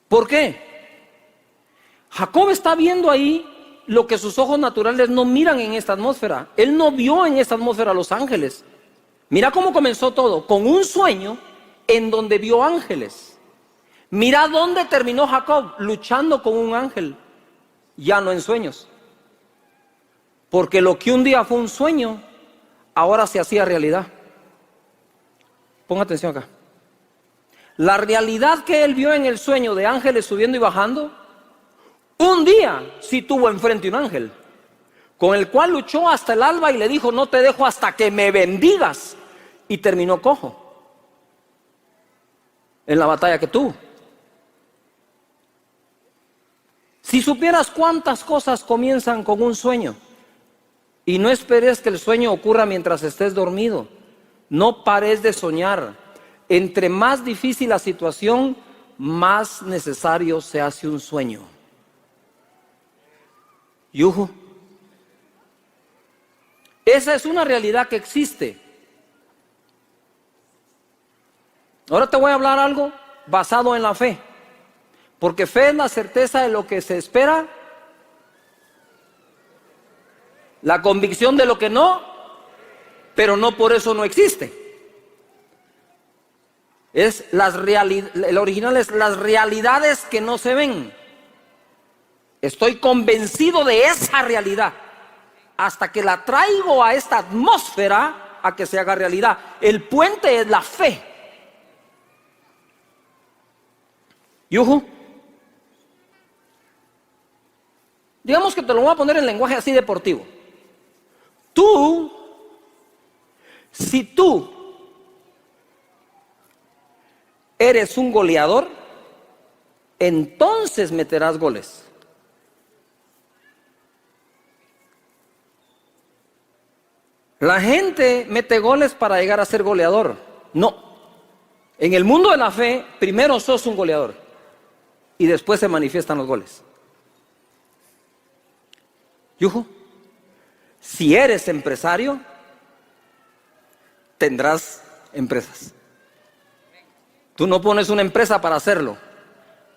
¿Por qué? Jacob está viendo ahí lo que sus ojos naturales no miran en esta atmósfera. Él no vio en esta atmósfera a los ángeles. Mira cómo comenzó todo, con un sueño en donde vio ángeles. Mira dónde terminó Jacob, luchando con un ángel, ya no en sueños. Porque lo que un día fue un sueño, ahora se hacía realidad. Ponga atención acá. La realidad que él vio en el sueño de ángeles subiendo y bajando, un día sí tuvo enfrente un ángel, con el cual luchó hasta el alba y le dijo: no te dejo hasta que me bendigas. Y terminó cojo en la batalla que tuvo. Si supieras cuántas cosas comienzan con un sueño. Y no esperes que el sueño ocurra mientras estés dormido. No pares de soñar. Entre más difícil la situación, más necesario se hace un sueño. Yuhu. Esa es una realidad que existe. Ahora te voy a hablar algo basado en la fe. Porque fe es la certeza de lo que se espera, la convicción de lo que no, pero no por eso no existe. El original es las realidades que no se ven. Estoy convencido de esa realidad hasta que la traigo a esta atmósfera a que se haga realidad. El puente es la fe. Yuhu. Digamos que te lo voy a poner en lenguaje así deportivo. Si tú eres un goleador, entonces meterás goles. La gente mete goles para llegar a ser goleador. No. En el mundo de la fe, primero sos un goleador y después se manifiestan los goles. Yuhu. Si eres empresario, tendrás empresas. Tú no pones una empresa para hacerlo,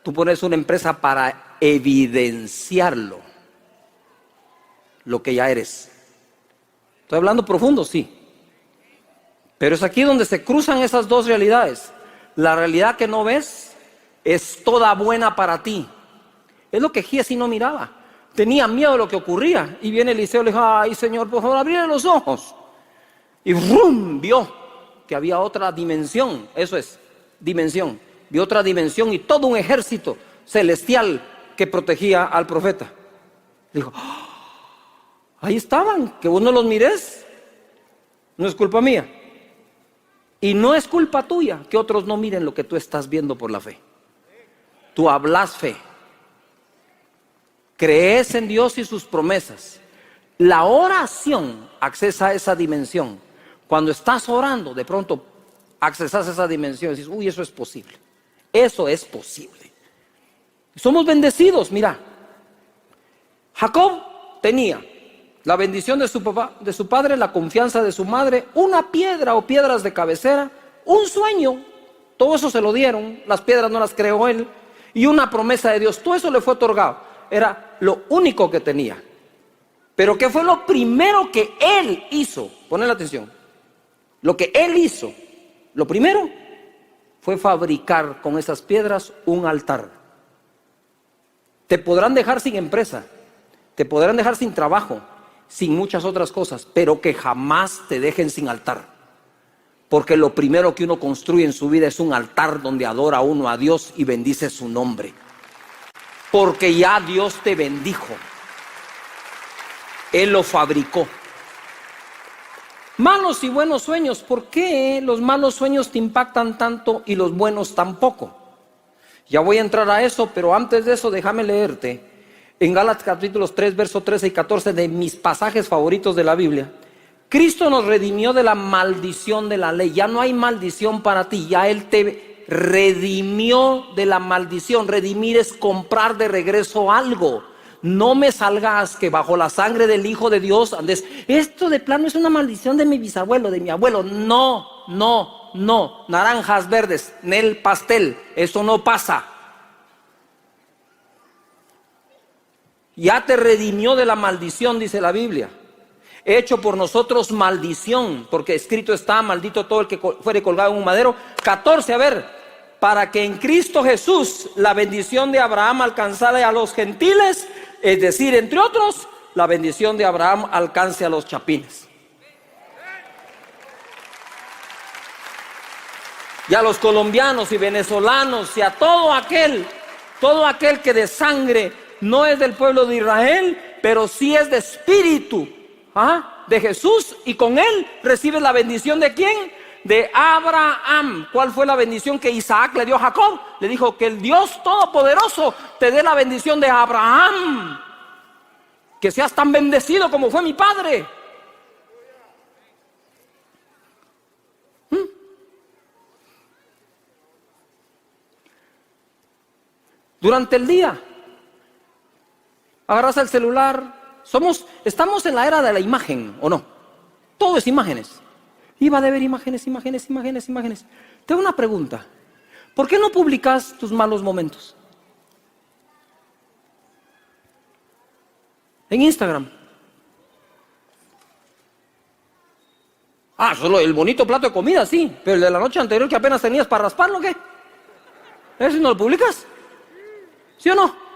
tú pones una empresa para evidenciarlo, lo que ya eres. Estoy hablando profundo, sí. Pero es aquí donde se cruzan esas dos realidades. La realidad que no ves es toda buena para ti. Es lo que Giesi no miraba. Tenía miedo de lo que ocurría. Y viene Eliseo y le dijo: ay, Señor, por favor, abrile los ojos. Y ¡brum! Vio que había otra dimensión. Eso es, dimensión. vio otra dimensión y todo un ejército celestial que protegía al profeta. Dijo, ahí estaban, que vos no los mires, no es culpa mía. Y no es culpa tuya que otros no miren lo que tú estás viendo por la fe. Tú hablas fe, crees en Dios y sus promesas. La oración accesa a esa dimensión. Cuando estás orando, de pronto accesas a esa dimensión y dices, uy, eso es posible. Eso es posible. Somos bendecidos, mira. Jacob tenía la bendición de su papá, de su padre, la confianza de su madre, una piedra o piedras de cabecera, un sueño. Todo eso se lo dieron, las piedras no las creó él, y una promesa de Dios. Todo eso le fue otorgado. Era lo único que tenía. Pero ¿qué fue lo primero que él hizo? Ponle atención. Lo que él hizo, lo primero fue fabricar con esas piedras un altar. Te podrán dejar sin empresa, te podrán dejar sin trabajo, sin muchas otras cosas, pero que jamás te dejen sin altar. Porque lo primero que uno construye en su vida es un altar donde adora uno a Dios y bendice su nombre. Porque ya Dios te bendijo. Él lo fabricó. Malos y buenos sueños. ¿Por qué los malos sueños te impactan tanto y los buenos tan poco? Ya voy a entrar a eso, pero antes de eso déjame leerte en Gálatas capítulos 3, versos 13 y 14, de mis pasajes favoritos de la Biblia. Cristo nos redimió de la maldición de la ley. Ya no hay maldición para ti, ya Él te redimió de la maldición. Redimir es comprar de regreso algo. No me salgas que bajo la sangre del Hijo de Dios andes. Esto de plano es una maldición de mi bisabuelo, de mi abuelo. No, no, no. Naranjas verdes, Nel pastel. Eso no pasa. Ya te redimió de la maldición, dice la Biblia. Hecho por nosotros maldición, porque escrito está, maldito todo el que fuere colgado en un madero. 14, a ver, para que en Cristo Jesús la bendición de Abraham alcanzara a los gentiles, es decir, entre otros, la bendición de Abraham alcance a los chapines. Y a los colombianos y venezolanos y a todo aquel que de sangre no es del pueblo de Israel, pero sí es de espíritu, de Jesús, y con él recibes la bendición ¿de quién? De Abraham. ¿Cuál fue la bendición que Isaac le dio a Jacob? Le dijo que el Dios Todopoderoso te dé la bendición de Abraham, que seas tan bendecido como fue mi padre. Durante el día agarras el celular. Estamos en la era de la imagen, ¿o no? Todo es imágenes. Iba de ver imágenes. Te hago una pregunta. ¿Por qué no publicas tus malos momentos en Instagram? Solo el bonito plato de comida, sí. Pero el de la noche anterior que apenas tenías para rasparlo, ¿qué? ¿Eso no lo publicas? ¿Sí o no?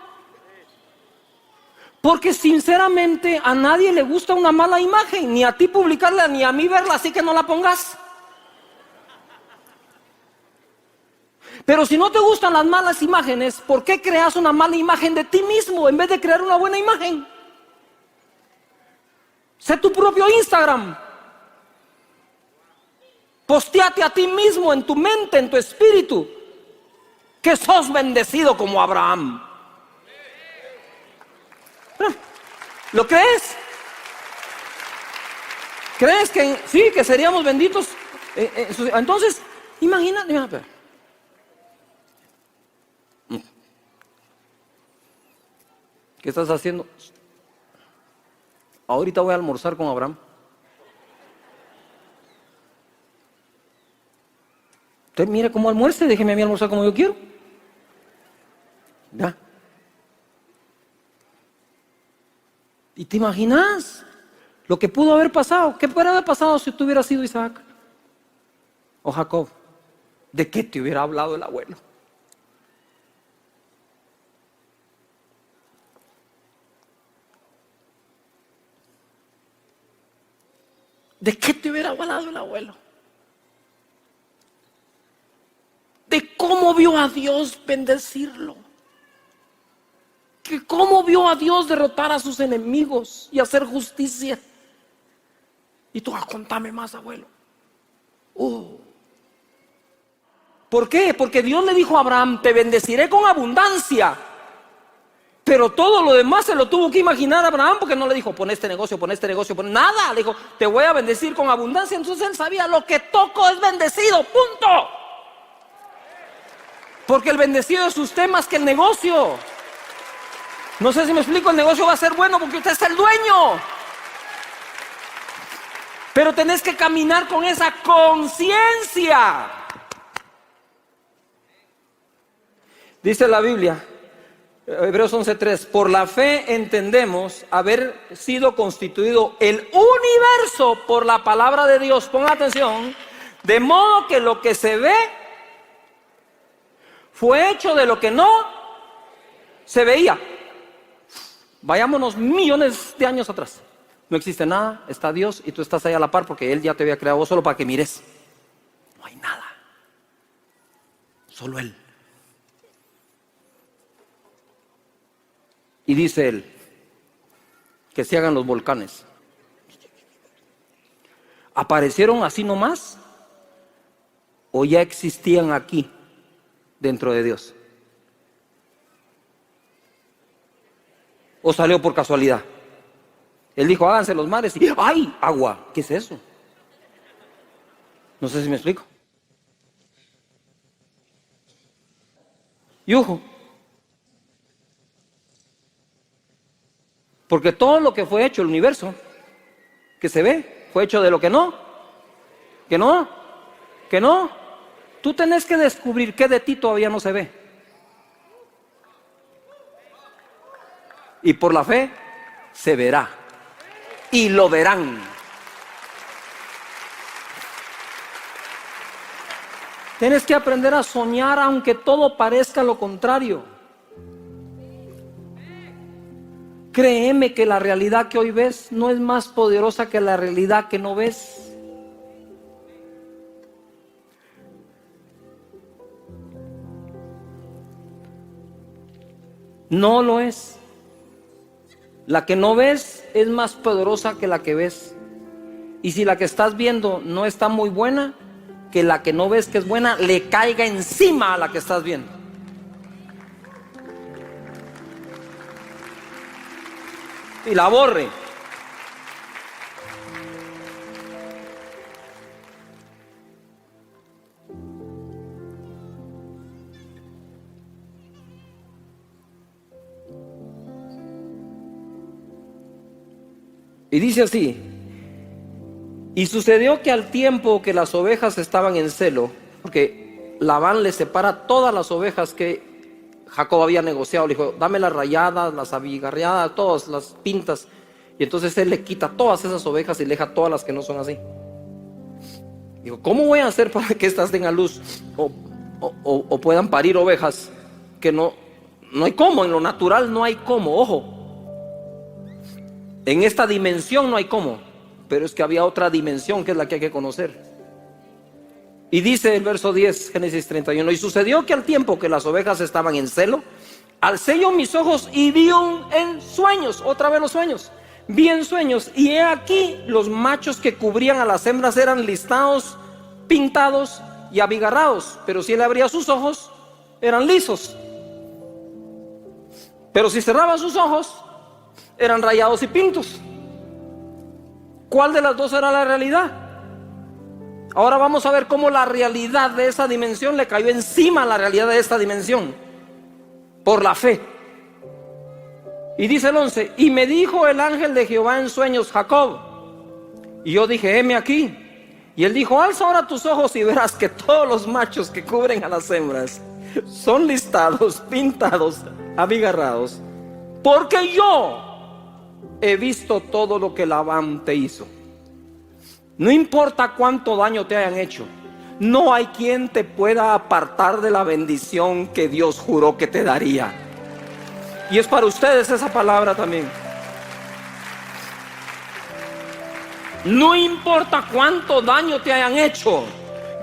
Porque sinceramente a nadie le gusta una mala imagen, ni a ti publicarla, ni a mí verla, así que no la pongas. Pero si no te gustan las malas imágenes, ¿por qué creas una mala imagen de ti mismo en vez de crear una buena imagen? Sé tu propio Instagram. Postéate a ti mismo en tu mente, en tu espíritu, que sos bendecido como Abraham. ¿Lo crees? ¿Crees que sí, que seríamos benditos? Entonces, imagínate. ¿Qué estás haciendo? Ahorita voy a almorzar con Abraham. Usted mire cómo almuerce, déjeme a mí almorzar como yo quiero. ¿Ya? ¿Y te imaginas lo que pudo haber pasado? ¿Qué puede haber pasado si tú hubieras sido Isaac o Jacob? ¿De qué te hubiera hablado el abuelo? ¿De qué te hubiera hablado el abuelo? ¿De cómo vio a Dios bendecirlo, que cómo vio a Dios derrotar a sus enemigos y hacer justicia. Y tú, contame más, abuelo. ¿Por qué? Porque Dios le dijo a Abraham: te bendeciré con abundancia. Pero todo lo demás se lo tuvo que imaginar Abraham, porque no le dijo: pon este negocio, pon este negocio, pon nada. Le dijo: te voy a bendecir con abundancia. Entonces él sabía: lo que toco es bendecido, punto. Porque el bendecido es usted más que el negocio. No sé si me explico. El negocio va a ser bueno porque usted es el dueño. Pero tenés que caminar con esa conciencia. Dice la Biblia, Hebreos 11:3: por la fe entendemos haber sido constituido el universo por la palabra de Dios. Ponga atención. De modo que lo que se ve fue hecho de lo que no se veía. Vayámonos millones de años atrás. No existe nada, está Dios y tú estás ahí a la par porque Él ya te había creado solo para que mires. No hay nada, solo Él. Y dice Él que se hagan los volcanes. ¿Aparecieron así nomás o ya existían aquí dentro de Dios? ¿O salió por casualidad? Él dijo: háganse los mares y ¡ay! Agua. ¿Qué es eso? No sé si me explico. Y ojo, porque todo lo que fue hecho, el universo que se ve, fue hecho de lo que no. Que no. Que no. Tú tenés que descubrir qué de ti todavía no se ve. Y por la fe se verá. Y lo verán. Tienes que aprender a soñar aunque todo parezca lo contrario. Créeme que la realidad que hoy ves no es más poderosa que la realidad que no ves. No lo es. La que no ves es más poderosa que la que ves. Y si la que estás viendo no está muy buena, que la que no ves que es buena le caiga encima a la que estás viendo. Y la borre. Y dice así: y sucedió que al tiempo que las ovejas estaban en celo, porque Labán le separa todas las ovejas que Jacob había negociado, le dijo: dame las rayadas, las abigarreadas, todas las pintas. Y entonces él le quita todas esas ovejas y le deja todas las que no son así. Dijo: ¿cómo voy a hacer para que estas den a luz o puedan parir ovejas que no hay cómo? En lo natural no hay cómo, ojo. En esta dimensión no hay cómo, pero es que había otra dimensión que es la que hay que conocer. Y dice el verso 10, Génesis 31: y sucedió que al tiempo que las ovejas estaban en celo, alcé yo mis ojos y vi en sueños, otra vez los sueños, vi en sueños, y he aquí los machos que cubrían a las hembras eran listados, pintados y abigarrados, pero si él abría sus ojos, eran lisos. Pero si cerraba sus ojos, eran rayados y pintos. ¿Cuál de las dos era la realidad? Ahora vamos a ver cómo la realidad de esa dimensión le cayó encima a la realidad de esta dimensión por la fe. Y dice el 11: y me dijo el ángel de Jehová en sueños: Jacob. Y yo dije: heme aquí. Y él dijo: alza ahora tus ojos y verás que todos los machos que cubren a las hembras son listados, pintados, abigarrados, porque yo he visto todo lo que Labán te hizo. No importa cuánto daño te hayan hecho, no hay quien te pueda apartar de la bendición que Dios juró que te daría. Y es para ustedes esa palabra también. No importa cuánto daño te hayan hecho,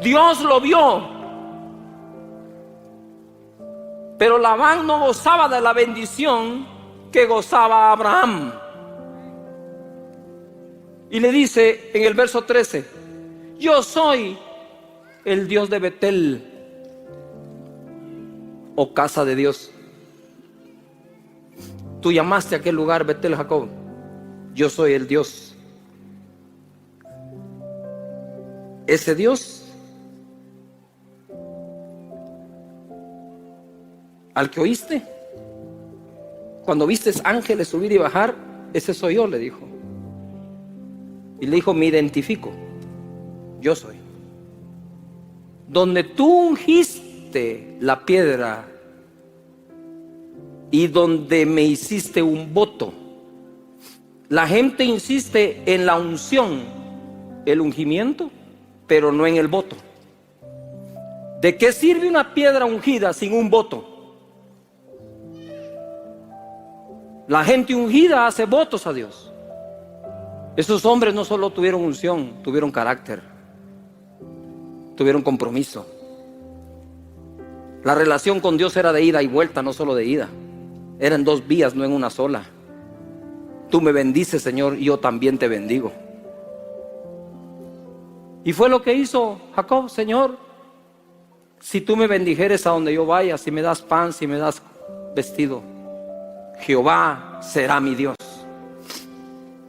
Dios lo vio. Pero Labán no gozaba de la bendición que gozaba Abraham. Y le dice en el verso 13: yo soy el Dios de Betel, o casa de Dios. Tú llamaste a aquel lugar Betel, Jacob. Yo soy el Dios. Ese Dios al que oíste cuando vistes ángeles subir y bajar, ese soy yo, le dijo. Y le dijo: me identifico, yo soy. Donde tú ungiste la piedra y donde me hiciste un voto. La gente insiste en la unción, el ungimiento, pero no en el voto. ¿De qué sirve una piedra ungida sin un voto? La gente ungida hace votos a Dios. Esos hombres no solo tuvieron unción, tuvieron carácter, tuvieron compromiso. La relación con Dios era de ida y vuelta, no solo de ida. Era en dos vías, no en una sola. Tú me bendices, Señor, y yo también te bendigo. Y fue lo que hizo Jacob: Señor, si tú me bendijeres a donde yo vaya, si me das pan, si me das vestido, Jehová será mi Dios.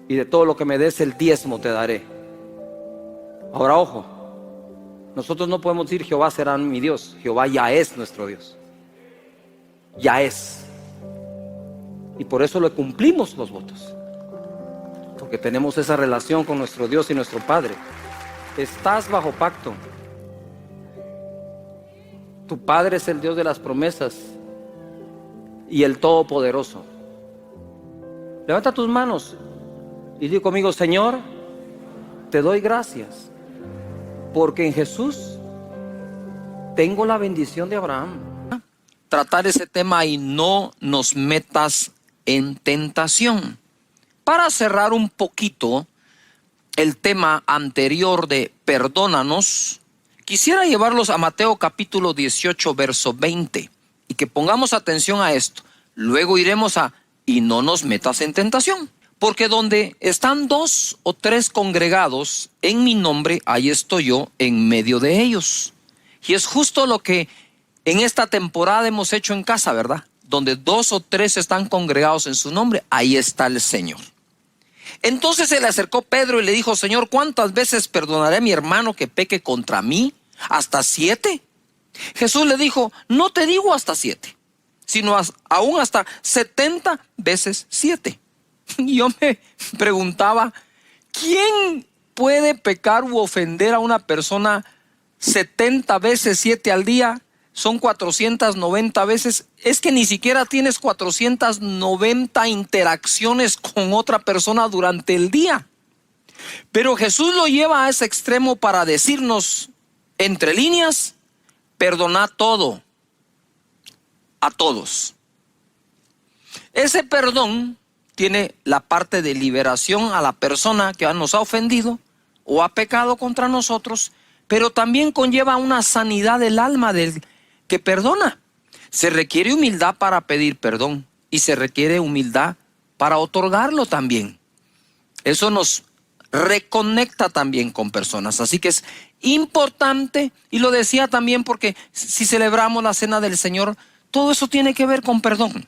Y de todo lo que me des, el diezmo te daré. Ahora, ojo, nosotros no podemos decir Jehová será mi Dios. Jehová ya es nuestro Dios. Ya es. Y por eso le cumplimos los votos, porque tenemos esa relación con nuestro Dios y nuestro Padre. Estás bajo pacto. Tu Padre es el Dios de las promesas y el Todopoderoso. Levanta tus manos y di conmigo: Señor, te doy gracias porque en Jesús tengo la bendición de Abraham. Tratar ese tema y no nos metas en tentación. Para cerrar un poquito el tema anterior de perdónanos, quisiera llevarlos a Mateo capítulo 18 verso 20 y que pongamos atención a esto. Luego iremos a y no nos metas en tentación, porque donde están 2 o 3 congregados en mi nombre, ahí estoy yo en medio de ellos. Y es justo lo que en esta temporada hemos hecho en casa, ¿verdad? Donde 2 o 3 están congregados en su nombre, ahí está el Señor. Entonces se le acercó Pedro y le dijo: Señor, ¿cuántas veces perdonaré a mi hermano que peque contra mí? ¿Hasta 7? Jesús le dijo: no te digo hasta 7, sino aún hasta 70 veces 7. Y yo me preguntaba, ¿quién puede pecar u ofender a una persona 70 veces 7 al día? Son 490 veces. Es que ni siquiera tienes 490 interacciones con otra persona durante el día. Pero Jesús lo lleva a ese extremo para decirnos, entre líneas: perdonad todo, a todos. Ese perdón tiene la parte de liberación a la persona que nos ha ofendido o ha pecado contra nosotros, pero también conlleva una sanidad del alma del que perdona. Se requiere humildad para pedir perdón y se requiere humildad para otorgarlo también. Eso nos reconecta también con personas. Así que es importante, y lo decía también porque si celebramos la cena del Señor, todo eso tiene que ver con perdón,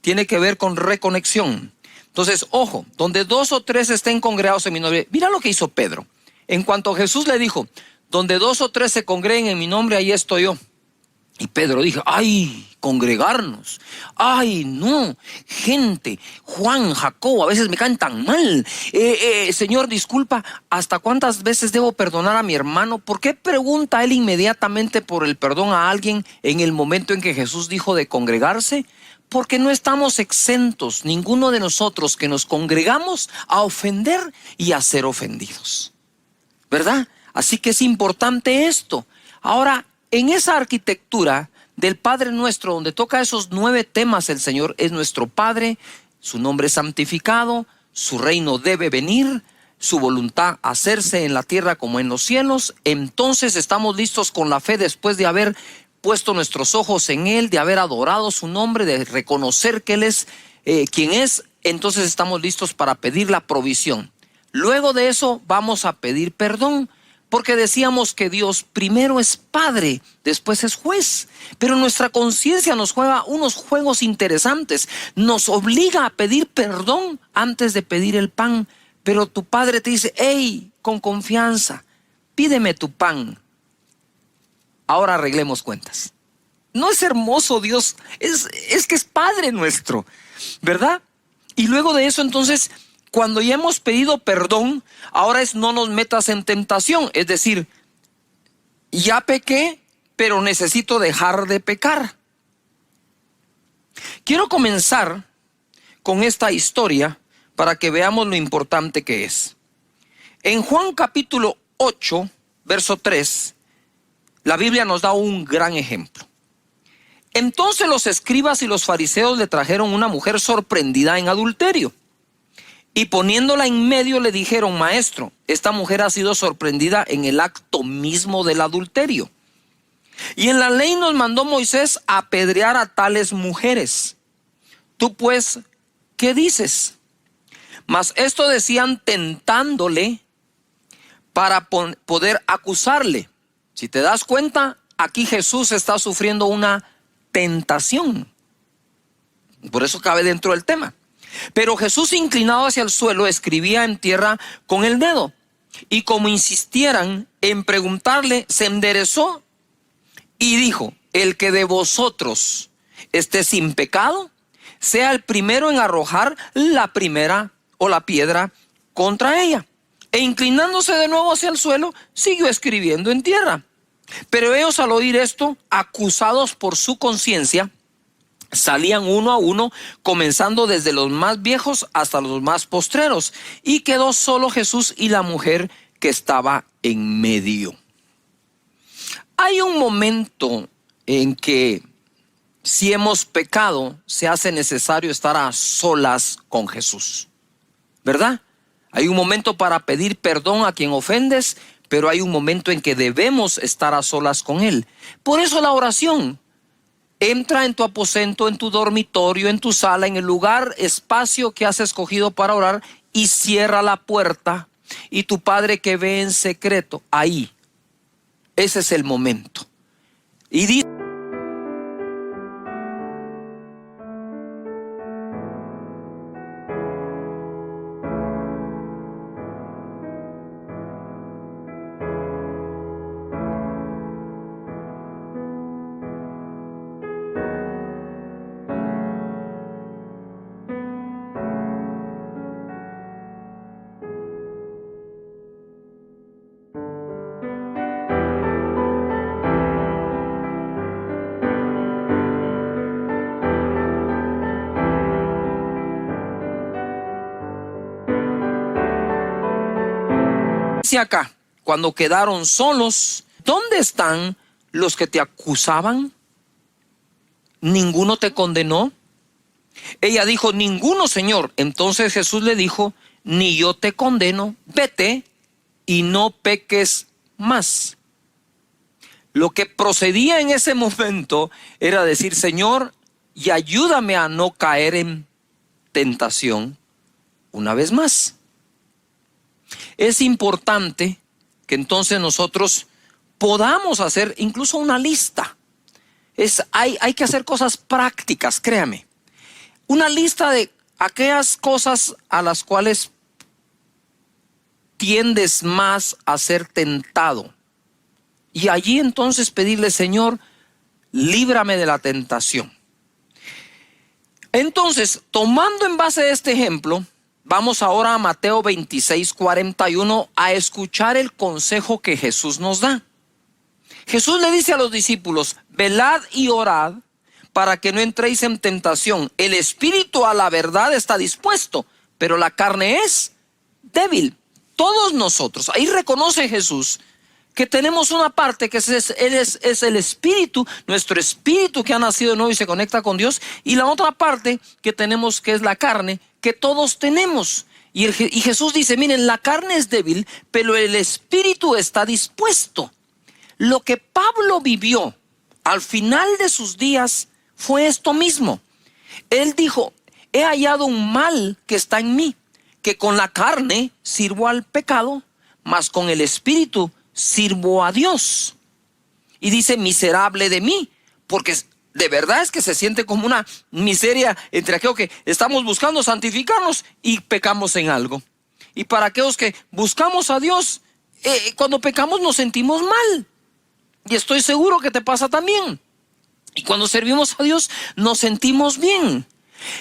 tiene que ver con reconexión. Entonces, ojo, donde 2 o 3 estén congregados en mi nombre. Mira lo que hizo Pedro. En cuanto Jesús le dijo: donde 2 o 3 se congreguen en mi nombre, ahí estoy yo. Y Pedro dijo: ay, congregarnos, ay, no, gente, Juan, Jacobo, a veces me caen tan mal. Señor, disculpa, ¿hasta cuántas veces debo perdonar a mi hermano? ¿Por qué pregunta él inmediatamente por el perdón a alguien en el momento en que Jesús dijo de congregarse? Porque no estamos exentos, ninguno de nosotros que nos congregamos, a ofender y a ser ofendidos, ¿verdad? Así que es importante esto. Ahora, en esa arquitectura del Padre Nuestro, donde toca esos 9 temas, el Señor es nuestro Padre, su nombre es santificado, su reino debe venir, su voluntad hacerse en la tierra como en los cielos. Entonces estamos listos con la fe después de haber puesto nuestros ojos en Él, de haber adorado su nombre, de reconocer que Él es quien es, entonces estamos listos para pedir la provisión. Luego de eso vamos a pedir perdón, porque decíamos que Dios primero es Padre, después es juez. Pero nuestra conciencia nos juega unos juegos interesantes. Nos obliga a pedir perdón antes de pedir el pan. Pero tu Padre te dice, hey, con confianza, pídeme tu pan. Ahora arreglemos cuentas. ¿No es hermoso Dios? Es que es Padre nuestro, ¿verdad? Y luego de eso entonces, cuando ya hemos pedido perdón, ahora es no nos metas en tentación. Es decir, ya pequé, pero necesito dejar de pecar. Quiero comenzar con esta historia para que veamos lo importante que es. En Juan capítulo 8, verso 3, la Biblia nos da un gran ejemplo. Entonces los escribas y los fariseos le trajeron una mujer sorprendida en adulterio. Y poniéndola en medio le dijeron, maestro, esta mujer ha sido sorprendida en el acto mismo del adulterio. Y en la ley nos mandó Moisés a apedrear a tales mujeres. Tú pues, ¿qué dices? Mas esto decían tentándole para poder acusarle. Si te das cuenta, aquí Jesús está sufriendo una tentación. Por eso cabe dentro del tema. Pero Jesús, inclinado hacia el suelo, escribía en tierra con el dedo. Y como insistieran en preguntarle, se enderezó y dijo, el que de vosotros esté sin pecado, sea el primero en arrojar la primera o la piedra contra ella. E inclinándose de nuevo hacia el suelo, siguió escribiendo en tierra. Pero ellos, al oír esto, acusados por su conciencia, salían uno a uno, comenzando desde los más viejos hasta los más postreros. Y quedó solo Jesús y la mujer que estaba en medio. Hay un momento en que, si hemos pecado, se hace necesario estar a solas con Jesús, ¿verdad? Hay un momento para pedir perdón a quien ofendes, pero hay un momento en que debemos estar a solas con Él. Por eso la oración. Entra en tu aposento, en tu dormitorio, en tu sala, en el lugar, espacio que has escogido para orar, y cierra la puerta. Y tu Padre que ve en secreto, ahí, ese es el momento. Y dice: acá, cuando quedaron solos, ¿dónde están los que te acusaban? ¿Ninguno te condenó? Ella dijo: ninguno, Señor. Entonces Jesús le dijo: ni yo te condeno, vete y no peques más. Lo que procedía en ese momento era decir: Señor, y ayúdame a no caer en tentación una vez más. Es importante que entonces nosotros podamos hacer incluso una lista. Hay que hacer cosas prácticas, créame. Una lista de aquellas cosas a las cuales tiendes más a ser tentado. Y allí entonces pedirle: Señor, líbrame de la tentación. Entonces, tomando en base de este ejemplo, vamos ahora a Mateo 26:41 a escuchar el consejo que Jesús nos da. Jesús le dice a los discípulos: velad y orad para que no entréis en tentación. El espíritu a la verdad está dispuesto, pero la carne es débil. Todos nosotros, ahí reconoce Jesús que tenemos una parte que es el espíritu, nuestro espíritu que ha nacido de nuevo y se conecta con Dios, y la otra parte que tenemos, que es la carne, que todos tenemos. Y Jesús dice: miren, la carne es débil, pero el espíritu está dispuesto. Lo que Pablo vivió al final de sus días fue esto mismo. Él dijo: he hallado un mal que está en mí, que con la carne sirvo al pecado, mas con el espíritu sirvo a Dios. Y dice: miserable de mí, porque de verdad es que se siente como una miseria entre aquellos que estamos buscando santificarnos y pecamos en algo. Y para aquellos que buscamos a Dios, cuando pecamos nos sentimos mal. Y estoy seguro que te pasa también. Y cuando servimos a Dios nos sentimos bien.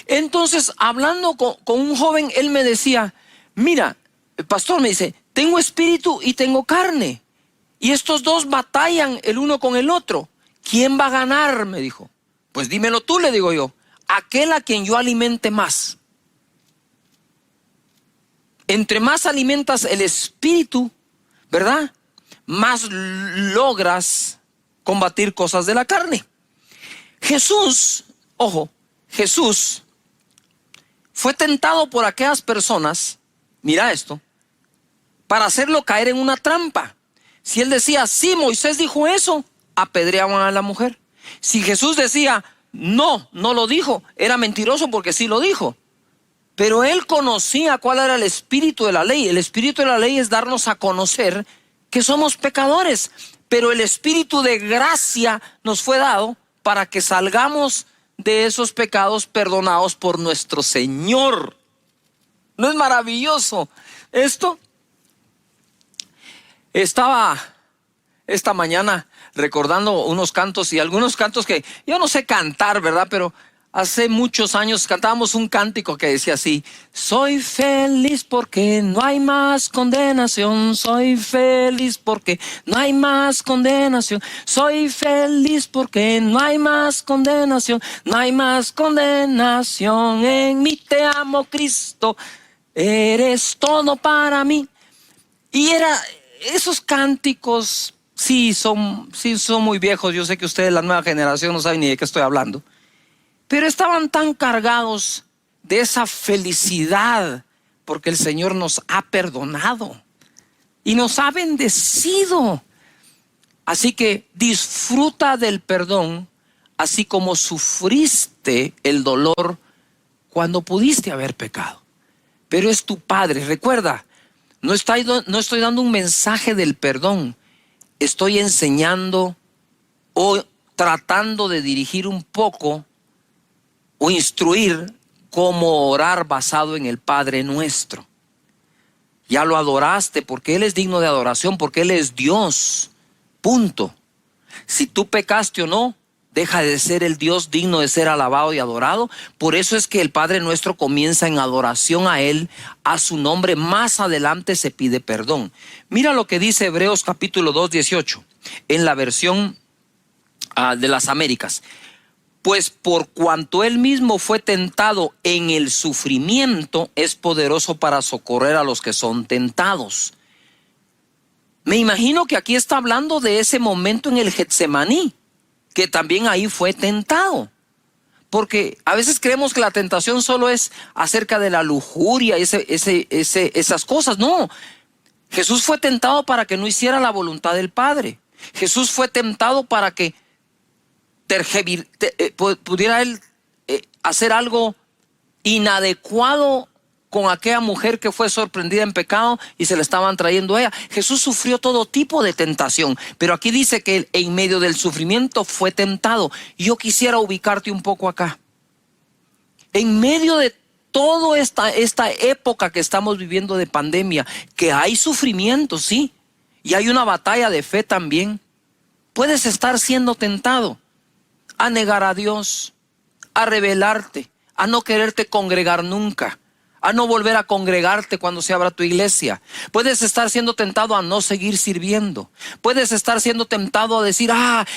Entonces, hablando con un joven, él me decía: mira, el pastor, me dice, tengo espíritu y tengo carne, y estos dos batallan el uno con el otro. ¿Quién va a ganar?, me dijo. Pues dímelo tú, le digo yo. Aquel a quien yo alimente más. Entre más alimentas el espíritu, ¿verdad?, más logras combatir cosas de la carne. Jesús, ojo, Jesús fue tentado por aquellas personas, mira esto, para hacerlo caer en una trampa. Si él decía: sí, Moisés dijo eso, apedreaban a la mujer. Si Jesús decía: no, no lo dijo, era mentiroso porque sí lo dijo. Pero él conocía cuál era el espíritu de la ley. El espíritu de la ley es darnos a conocer que somos pecadores, pero el espíritu de gracia nos fue dado para que salgamos de esos pecados perdonados por nuestro Señor. ¿No es maravilloso esto? Estaba esta mañana recordando unos cantos, y algunos cantos que yo no sé cantar, ¿verdad? Pero hace muchos años cantábamos un cántico que decía así: soy feliz porque no hay más condenación, soy feliz porque no hay más condenación, soy feliz porque no hay más condenación, no hay más condenación en mí, te amo Cristo, eres todo para mí. Y esos cánticos sí son muy viejos. Yo sé que ustedes, la nueva generación, no saben ni de qué estoy hablando. Pero estaban tan cargados de esa felicidad porque el Señor nos ha perdonado y nos ha bendecido. Así que disfruta del perdón, así como sufriste el dolor cuando pudiste haber pecado. Pero es tu Padre. Recuerda, no estoy dando un mensaje del perdón. Estoy enseñando o tratando de dirigir un poco o instruir cómo orar basado en el Padre Nuestro. Ya lo adoraste porque Él es digno de adoración, porque Él es Dios. Punto. Si tú pecaste o no, deja de ser el Dios digno de ser alabado y adorado. Por eso es que el Padre Nuestro comienza en adoración a Él, a su nombre. Más adelante se pide perdón. Mira lo que dice Hebreos capítulo 2, 18, en la versión de las Américas. Pues por cuanto Él mismo fue tentado en el sufrimiento, es poderoso para socorrer a los que son tentados. Me imagino que aquí está hablando de ese momento en el Getsemaní, que también ahí fue tentado. Porque a veces creemos que la tentación solo es acerca de la lujuria y esas cosas. No, Jesús fue tentado para que no hiciera la voluntad del Padre. Jesús fue tentado para que pudiera él hacer algo inadecuado con aquella mujer que fue sorprendida en pecado y se le estaban trayendo a ella. Jesús sufrió todo tipo de tentación, pero aquí dice que él, en medio del sufrimiento, fue tentado. Y yo quisiera ubicarte un poco acá. En medio de toda esta época que estamos viviendo de pandemia, que hay sufrimiento, sí, y hay una batalla de fe también, puedes estar siendo tentado a negar a Dios, a rebelarte, a no quererte congregar nunca, a no volver a congregarte cuando se abra tu iglesia. Puedes estar siendo tentado a no seguir sirviendo. Puedes estar siendo tentado a decir: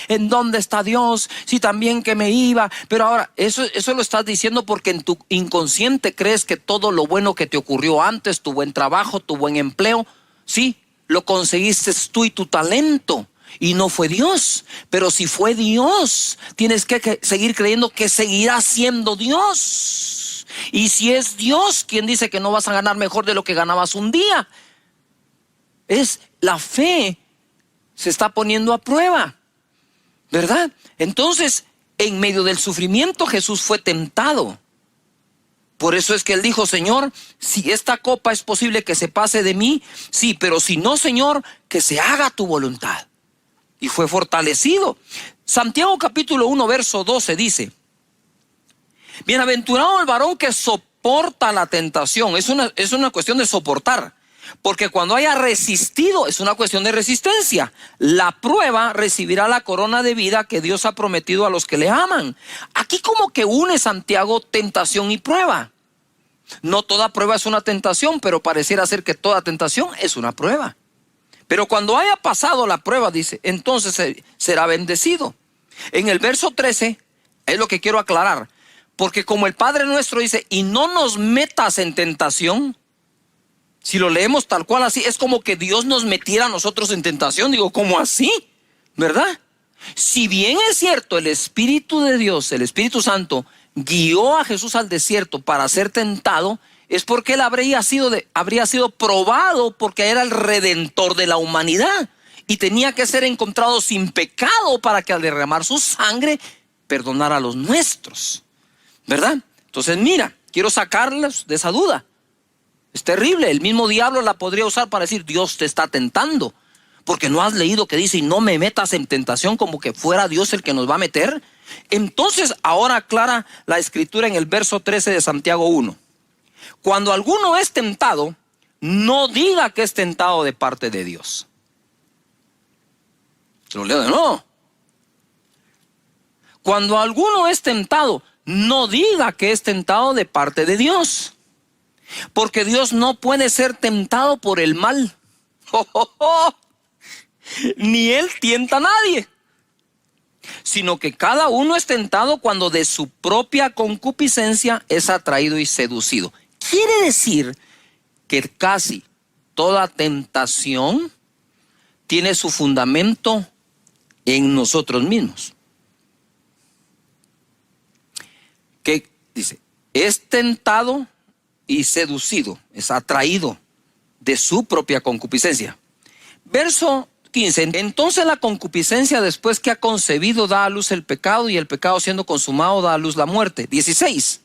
¿en dónde está Dios? Si también que me iba. Pero ahora, eso lo estás diciendo porque en tu inconsciente crees que todo lo bueno que te ocurrió antes, tu buen trabajo, tu buen empleo, sí, lo conseguiste tú y tu talento. Y no fue Dios. Pero si fue Dios, tienes que seguir creyendo que seguirá siendo Dios. Y si es Dios, ¿quién dice que no vas a ganar mejor de lo que ganabas un día? La fe se está poniendo a prueba. ¿verdad? Entonces, en medio del sufrimiento Jesús fue tentado. Por eso es que él dijo: Señor, si esta copa es posible que se pase de mí, sí, pero si no, Señor, que se haga tu voluntad. Y fue fortalecido. Santiago capítulo 1, verso 12 dice: bienaventurado el varón que soporta la tentación. Es una cuestión de soportar. Porque cuando haya resistido, es una cuestión de resistencia. La prueba recibirá la corona de vida que Dios ha prometido a los que le aman. Aquí como que une Santiago tentación y prueba. No toda prueba es una tentación, pero pareciera ser que toda tentación es una prueba. Pero cuando haya pasado la prueba, dice, entonces será bendecido. En el verso 13 es lo que quiero aclarar. Porque como el Padre nuestro dice: y no nos metas en tentación. Si lo leemos tal cual así, es como que Dios nos metiera a nosotros en tentación. Digo, ¿cómo así? ¿Verdad? Si bien es cierto, el Espíritu de Dios, el Espíritu Santo, guió a Jesús al desierto para ser tentado, es porque él habría sido probado, porque era el redentor de la humanidad y tenía que ser encontrado sin pecado para que al derramar su sangre perdonara a los nuestros, ¿verdad? Entonces mira, quiero sacarlos de esa duda. Es terrible, el mismo diablo la podría usar para decir: Dios te está tentando, porque no has leído que dice: y no me metas en tentación, como que fuera Dios el que nos va a meter. Entonces ahora aclara la escritura en el verso 13 de Santiago 1. Cuando alguno es tentado, no diga que es tentado de parte de Dios. Se lo leo de nuevo. Cuando alguno es tentado, no diga que es tentado de parte de Dios. Porque Dios no puede ser tentado por el mal. Ni Él tienta a nadie. Sino que cada uno es tentado cuando de su propia concupiscencia es atraído y seducido. Quiere decir que casi toda tentación tiene su fundamento en nosotros mismos. Que dice, es tentado y seducido, es atraído de su propia concupiscencia. Verso 15. Entonces la concupiscencia, después que ha concebido, da a luz el pecado, y el pecado, siendo consumado, da a luz la muerte. 16.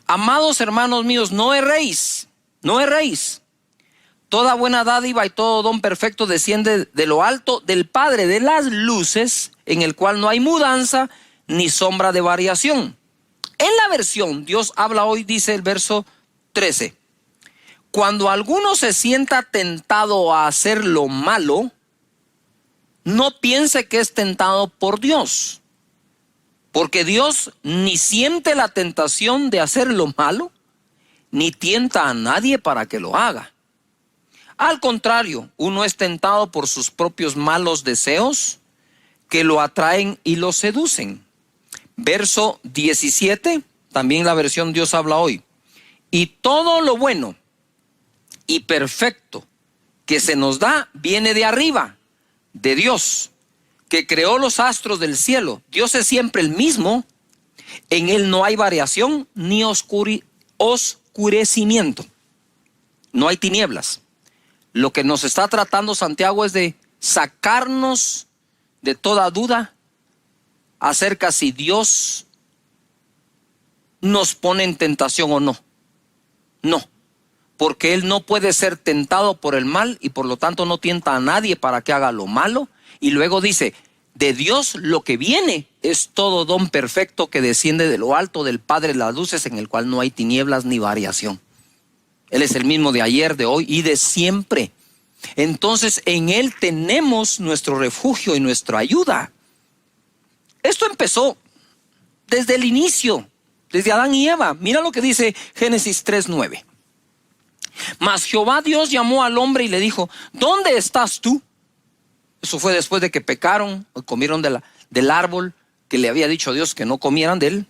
Amados hermanos míos, no erréis. Toda buena dádiva y todo don perfecto desciende de lo alto, del Padre de las luces, en el cual no hay mudanza ni sombra de variación. En la versión Dios habla hoy, dice el verso 13. Cuando alguno se sienta tentado a hacer lo malo, no piense que es tentado por Dios, porque Dios ni siente la tentación de hacer lo malo, ni tienta a nadie para que lo haga. Al contrario, uno es tentado por sus propios malos deseos que lo atraen y lo seducen. Verso 17, también la versión Dios habla hoy. Y todo lo bueno y perfecto que se nos da viene de arriba, de Dios, que creó los astros del cielo. Dios es siempre el mismo, en Él no hay variación ni oscurecimiento, no hay tinieblas. Lo que nos está tratando Santiago es de sacarnos de toda duda acerca si Dios nos pone en tentación o no. No, porque Él no puede ser tentado por el mal y por lo tanto no tienta a nadie para que haga lo malo. Y luego dice, de Dios lo que viene es todo don perfecto que desciende de lo alto, del Padre de las luces, en el cual no hay tinieblas ni variación. Él es el mismo de ayer, de hoy y de siempre. Entonces en Él tenemos nuestro refugio y nuestra ayuda. Esto empezó desde el inicio, desde Adán y Eva. Mira lo que dice Génesis 3:9. Mas Jehová Dios llamó al hombre y le dijo, ¿dónde estás tú? Eso fue después de que pecaron, comieron del árbol que le había dicho Dios que no comieran de él.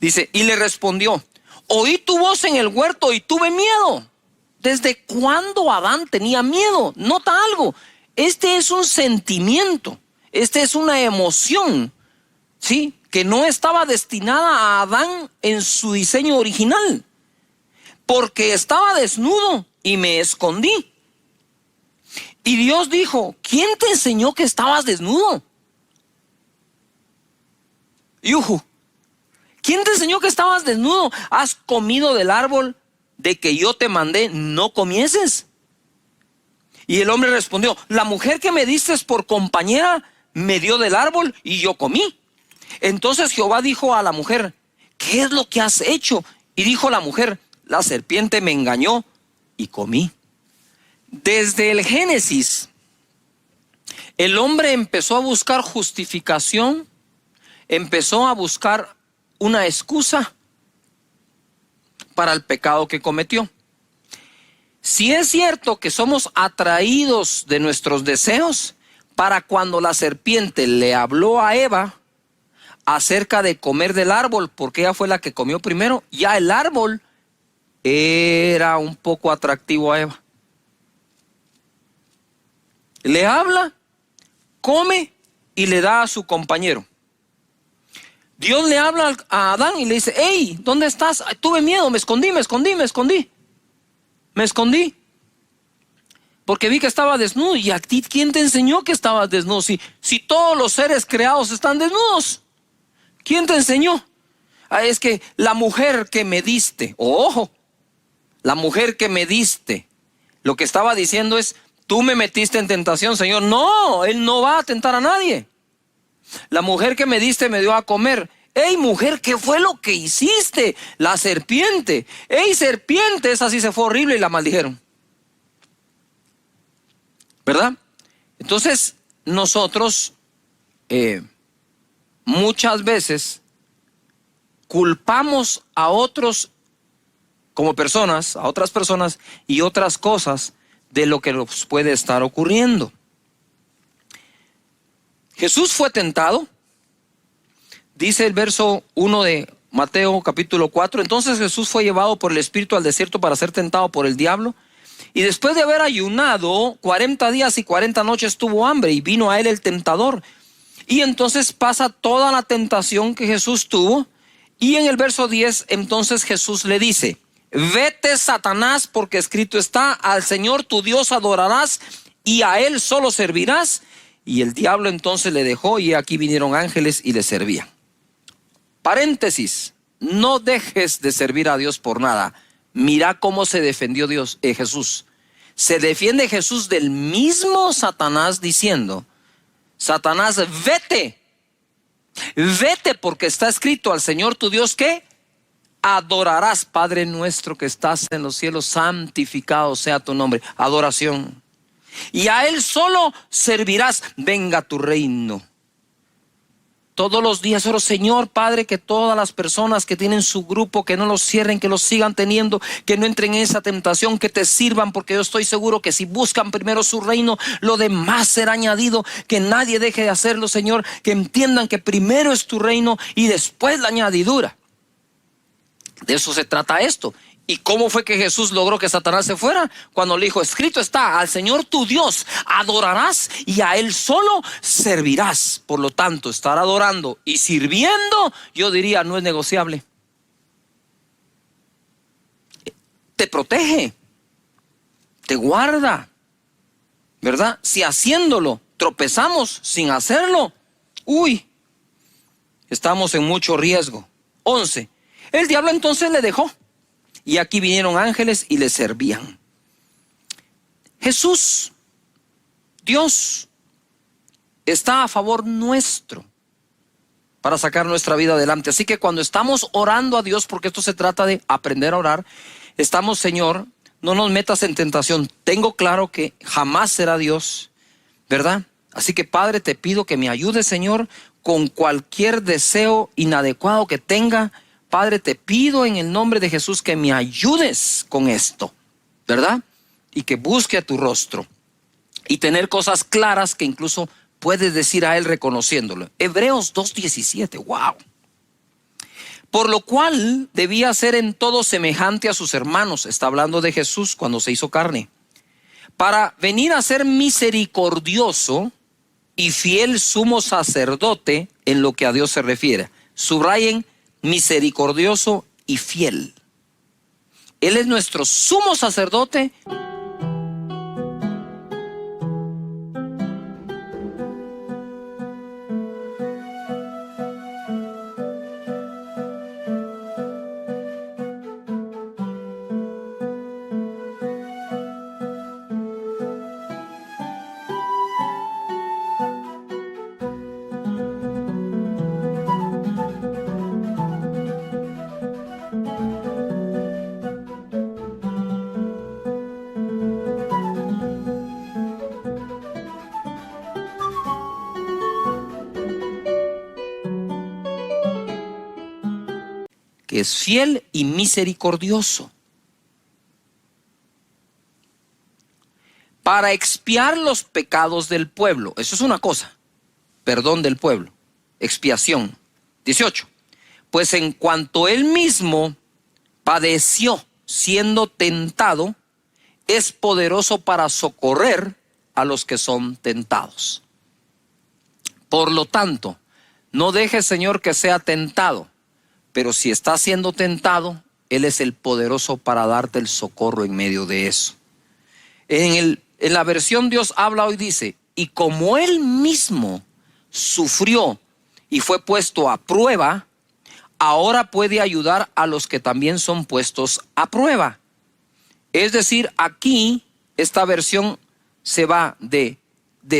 Dice, y le respondió, oí tu voz en el huerto y tuve miedo. ¿Desde cuándo Adán tenía miedo? Nota algo, este es un sentimiento, este es una emoción, ¿sí? Que no estaba destinada a Adán en su diseño original. Porque estaba desnudo y me escondí. Y Dios dijo, ¿quién te enseñó que estabas desnudo? Yuju. ¿Quién te enseñó que estabas desnudo? ¿Has comido del árbol de que yo te mandé no comieses? Y el hombre respondió, la mujer que me diste por compañera me dio del árbol y yo comí. Entonces Jehová dijo a la mujer, ¿qué es lo que has hecho? Y dijo la mujer, la serpiente me engañó y comí. Desde el Génesis, el hombre empezó a buscar justificación, empezó a buscar una excusa para el pecado que cometió. Si es cierto que somos atraídos de nuestros deseos, para cuando la serpiente le habló a Eva acerca de comer del árbol, porque ella fue la que comió primero, ya el árbol era un poco atractivo a Eva. Le habla, come y le da a su compañero. Dios le habla a Adán y le dice, hey, ¿dónde estás? Ay, tuve miedo, me escondí. Porque vi que estaba desnudo. ¿Y a ti quién te enseñó que estabas desnudo? Si todos los seres creados están desnudos. ¿Quién te enseñó? Es que la mujer que me diste, ojo, la mujer que me diste, lo que estaba diciendo es, tú me metiste en tentación, Señor. No, Él no va a tentar a nadie. La mujer que me diste me dio a comer. Ey, mujer, ¿qué fue lo que hiciste? La serpiente. Ey, serpiente, esa sí se fue horrible y la maldijeron. ¿Verdad? Entonces, nosotros muchas veces culpamos a otros como personas, a otras personas y otras cosas de lo que nos puede estar ocurriendo. Jesús fue tentado, dice el verso 1 de Mateo capítulo 4, entonces Jesús fue llevado por el Espíritu al desierto para ser tentado por el diablo, y después de haber ayunado 40 días y 40 noches tuvo hambre, y vino a él el tentador, y entonces pasa toda la tentación que Jesús tuvo, y en el verso 10 entonces Jesús le dice, vete Satanás, porque escrito está, al Señor tu Dios adorarás, y a él solo servirás. Y el diablo entonces le dejó y aquí vinieron ángeles y le servían. Paréntesis, no dejes de servir a Dios por nada. Mira cómo se defendió Jesús. Se defiende Jesús del mismo Satanás diciendo, Satanás, vete porque está escrito al Señor tu Dios que adorarás. Padre nuestro que estás en los cielos, santificado sea tu nombre. Adoración. Y a él solo servirás, venga tu reino. Todos los días oro, Señor Padre, que todas las personas que tienen su grupo, que no los cierren, que los sigan teniendo, que no entren en esa tentación, que te sirvan, porque yo estoy seguro que si buscan primero su reino, lo demás será añadido. Que nadie deje de hacerlo, Señor, que entiendan que primero es tu reino y después la añadidura. De eso se trata esto. ¿Y cómo fue que Jesús logró que Satanás se fuera? Cuando le dijo, escrito está, al Señor tu Dios adorarás y a Él solo servirás. Por lo tanto, estar adorando y sirviendo, yo diría, no es negociable. Te protege, te guarda, ¿verdad? Si haciéndolo tropezamos sin hacerlo, estamos en mucho riesgo. 11. El diablo entonces le dejó. Y aquí vinieron ángeles y le servían. Jesús, Dios, está a favor nuestro para sacar nuestra vida adelante. Así que cuando estamos orando a Dios, porque esto se trata de aprender a orar, estamos, Señor, no nos metas en tentación. Tengo claro que jamás será Dios, ¿verdad? Así que, Padre, te pido que me ayudes, Señor, con cualquier deseo inadecuado que tenga. Padre, te pido en el nombre de Jesús que me ayudes con esto, ¿verdad? Y que busque a tu rostro y tener cosas claras que incluso puedes decir a Él reconociéndolo. Hebreos 2:17, wow. Por lo cual debía ser en todo semejante a sus hermanos. Está hablando de Jesús cuando se hizo carne. Para venir a ser misericordioso y fiel sumo sacerdote en lo que a Dios se refiere. Subrayen, misericordioso y fiel. Él es nuestro sumo sacerdote. que es fiel y misericordioso, para expiar los pecados del pueblo. Eso es una cosa, perdón del pueblo, expiación. 18. Pues en cuanto él mismo padeció siendo tentado, es poderoso para socorrer a los que son tentados. Por lo tanto, no dejes, Señor, que sea tentado, pero si está siendo tentado, Él es el poderoso para darte el socorro en medio de eso. En la versión Dios habla hoy dice, y como Él mismo sufrió y fue puesto a prueba, ahora puede ayudar a los que también son puestos a prueba. Es decir, aquí esta versión se va de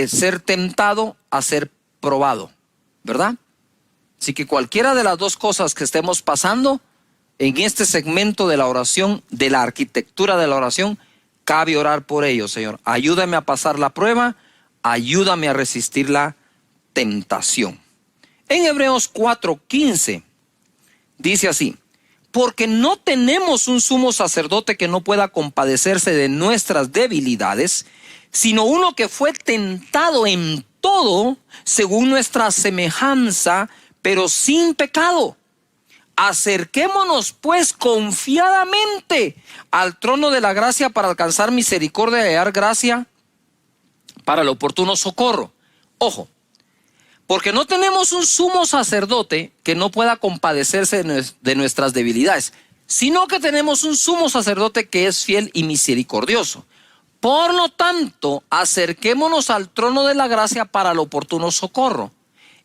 ser tentado a ser probado, ¿verdad? Así que cualquiera de las dos cosas que estemos pasando en este segmento de la oración, de la arquitectura de la oración, cabe orar por ello, Señor. Ayúdame a pasar la prueba, ayúdame a resistir la tentación. En Hebreos 4:15 dice así, porque no tenemos un sumo sacerdote que no pueda compadecerse de nuestras debilidades, sino uno que fue tentado en todo según nuestra semejanza, pero sin pecado. Acerquémonos pues confiadamente al trono de la gracia para alcanzar misericordia y hallar gracia para el oportuno socorro. Ojo, porque no tenemos un sumo sacerdote que no pueda compadecerse de nuestras debilidades, sino que tenemos un sumo sacerdote que es fiel y misericordioso. Por lo tanto, acerquémonos al trono de la gracia para el oportuno socorro.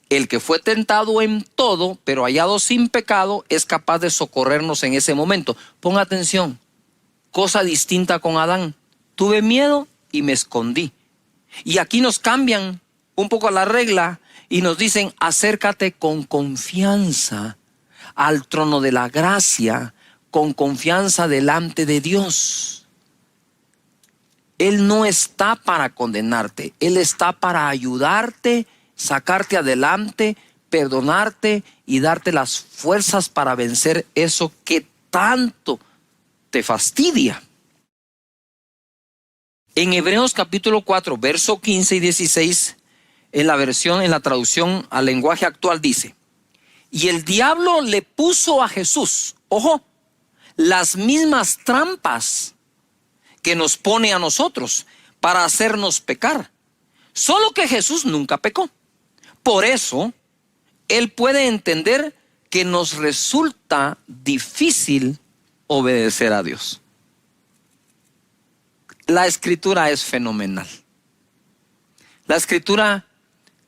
El que fue tentado en todo, pero hallado sin pecado, es capaz de socorrernos en ese momento. Ponga atención, cosa distinta con Adán. Tuve miedo y me escondí. Y aquí nos cambian un poco la regla y nos dicen, acércate con confianza al trono de la gracia, con confianza delante de Dios. Él no está para condenarte, Él está para ayudarte, sacarte adelante, perdonarte y darte las fuerzas para vencer eso que tanto te fastidia. En Hebreos capítulo 4, verso 15 y 16, en la traducción al lenguaje actual dice, y el diablo le puso a Jesús, ojo, las mismas trampas que nos pone a nosotros para hacernos pecar. Solo que Jesús nunca pecó. Por eso, Él puede entender que nos resulta difícil obedecer a Dios. La Escritura es fenomenal. La Escritura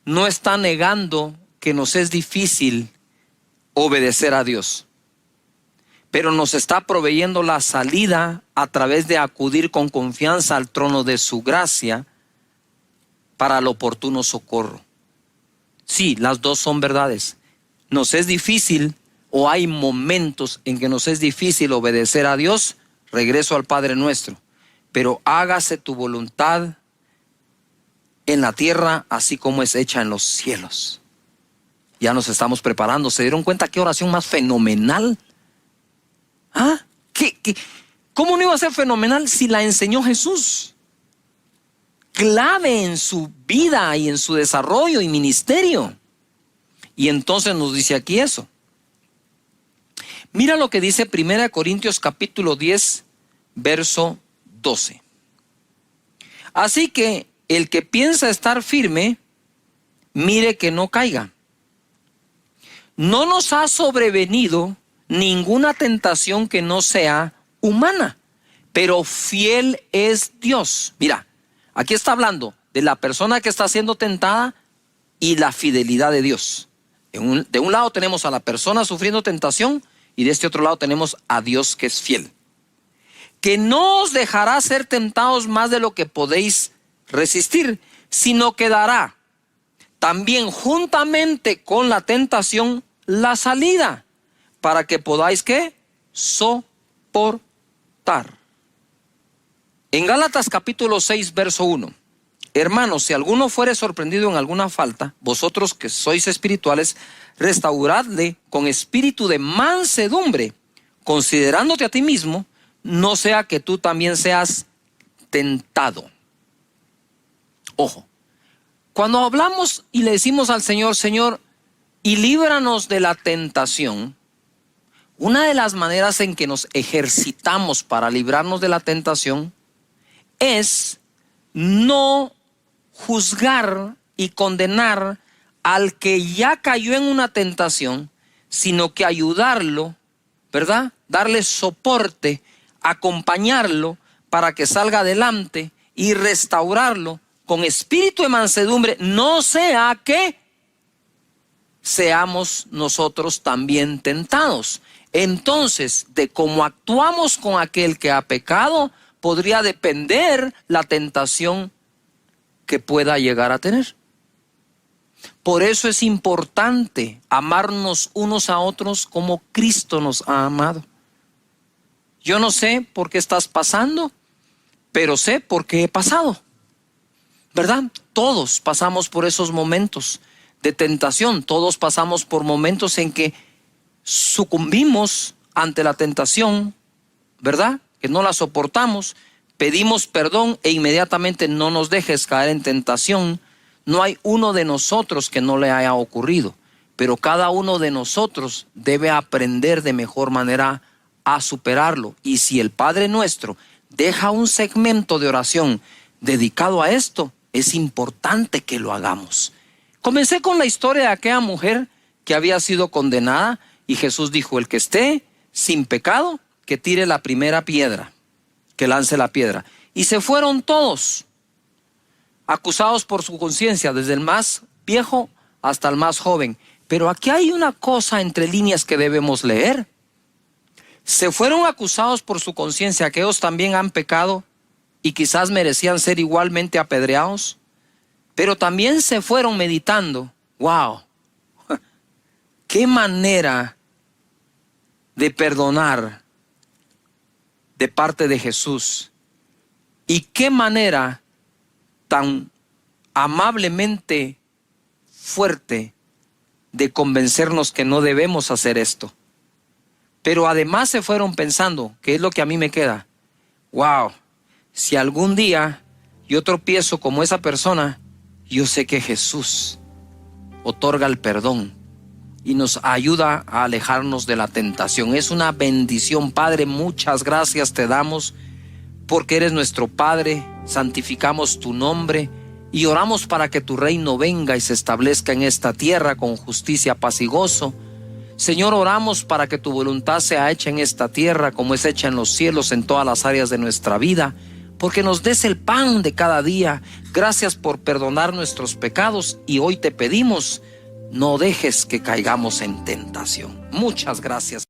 no está negando que nos es difícil obedecer a Dios, pero nos está proveyendo la salida a través de acudir con confianza al trono de su gracia para el oportuno socorro. Sí, las dos son verdades. Nos es difícil o hay momentos en que nos es difícil obedecer a Dios, regreso al Padre Nuestro, pero hágase tu voluntad en la tierra así como es hecha en los cielos. Ya nos estamos preparando. ¿Se dieron cuenta qué oración más fenomenal? ¿Ah? ¿Cómo no iba a ser fenomenal si la enseñó Jesús? Clave en su vida y en su desarrollo y ministerio. Y entonces nos dice aquí eso. Mira lo que dice 1 Corintios capítulo 10, verso 12. Así que el que piensa estar firme, mire que no caiga. No nos ha sobrevenido ninguna tentación que no sea humana, pero fiel es Dios. Mira, aquí está hablando de la persona que está siendo tentada y la fidelidad de Dios. De un lado tenemos a la persona sufriendo tentación y de este otro lado tenemos a Dios que es fiel. Que no os dejará ser tentados más de lo que podéis resistir, sino que dará también juntamente con la tentación la salida, para que podáis, ¿qué? Soportar. En Gálatas capítulo 6, verso 1, Hermanos, si alguno fuere sorprendido en alguna falta, vosotros que sois espirituales, restauradle con espíritu de mansedumbre, considerándote a ti mismo, no sea que tú también seas tentado. Ojo, cuando hablamos y le decimos al Señor, Señor, y líbranos de la tentación, una de las maneras en que nos ejercitamos para librarnos de la tentación es no juzgar y condenar al que ya cayó en una tentación, sino que ayudarlo, ¿verdad? Darle soporte, acompañarlo para que salga adelante y restaurarlo con espíritu de mansedumbre, no sea que seamos nosotros también tentados. Entonces, de cómo actuamos con aquel que ha pecado, podría depender la tentación que pueda llegar a tener. Por eso es importante amarnos unos a otros como Cristo nos ha amado. Yo no sé por qué estás pasando, pero sé por qué he pasado, ¿verdad? Todos pasamos por esos momentos de tentación. Todos pasamos por momentos en que sucumbimos ante la tentación, ¿verdad? Que no la soportamos, pedimos perdón e inmediatamente no nos dejes caer en tentación. No hay uno de nosotros que no le haya ocurrido, pero cada uno de nosotros debe aprender de mejor manera a superarlo. Y si el Padre Nuestro deja un segmento de oración dedicado a esto, es importante que lo hagamos. Comencé con la historia de aquella mujer que había sido condenada y Jesús dijo, el que esté sin pecado, que tire la primera piedra, que lance la piedra. Y se fueron todos acusados por su conciencia, desde el más viejo hasta el más joven. Pero aquí hay una cosa entre líneas que debemos leer. Se fueron acusados por su conciencia, que ellos también han pecado y quizás merecían ser igualmente apedreados, pero también se fueron meditando, wow, qué manera de perdonar de parte de Jesús y qué manera tan amablemente fuerte de convencernos que no debemos hacer esto. Pero además se fueron pensando, ¿qué es lo que a mí me queda? Wow, si algún día yo tropiezo como esa persona, yo sé que Jesús otorga el perdón y nos ayuda a alejarnos de la tentación. Es una bendición, Padre, muchas gracias te damos porque eres nuestro Padre, santificamos tu nombre y oramos para que tu reino venga y se establezca en esta tierra con justicia, paz y gozo. Señor, oramos para que tu voluntad sea hecha en esta tierra como es hecha en los cielos, en todas las áreas de nuestra vida, porque nos des el pan de cada día. Gracias por perdonar nuestros pecados y hoy te pedimos, no dejes que caigamos en tentación. Muchas gracias.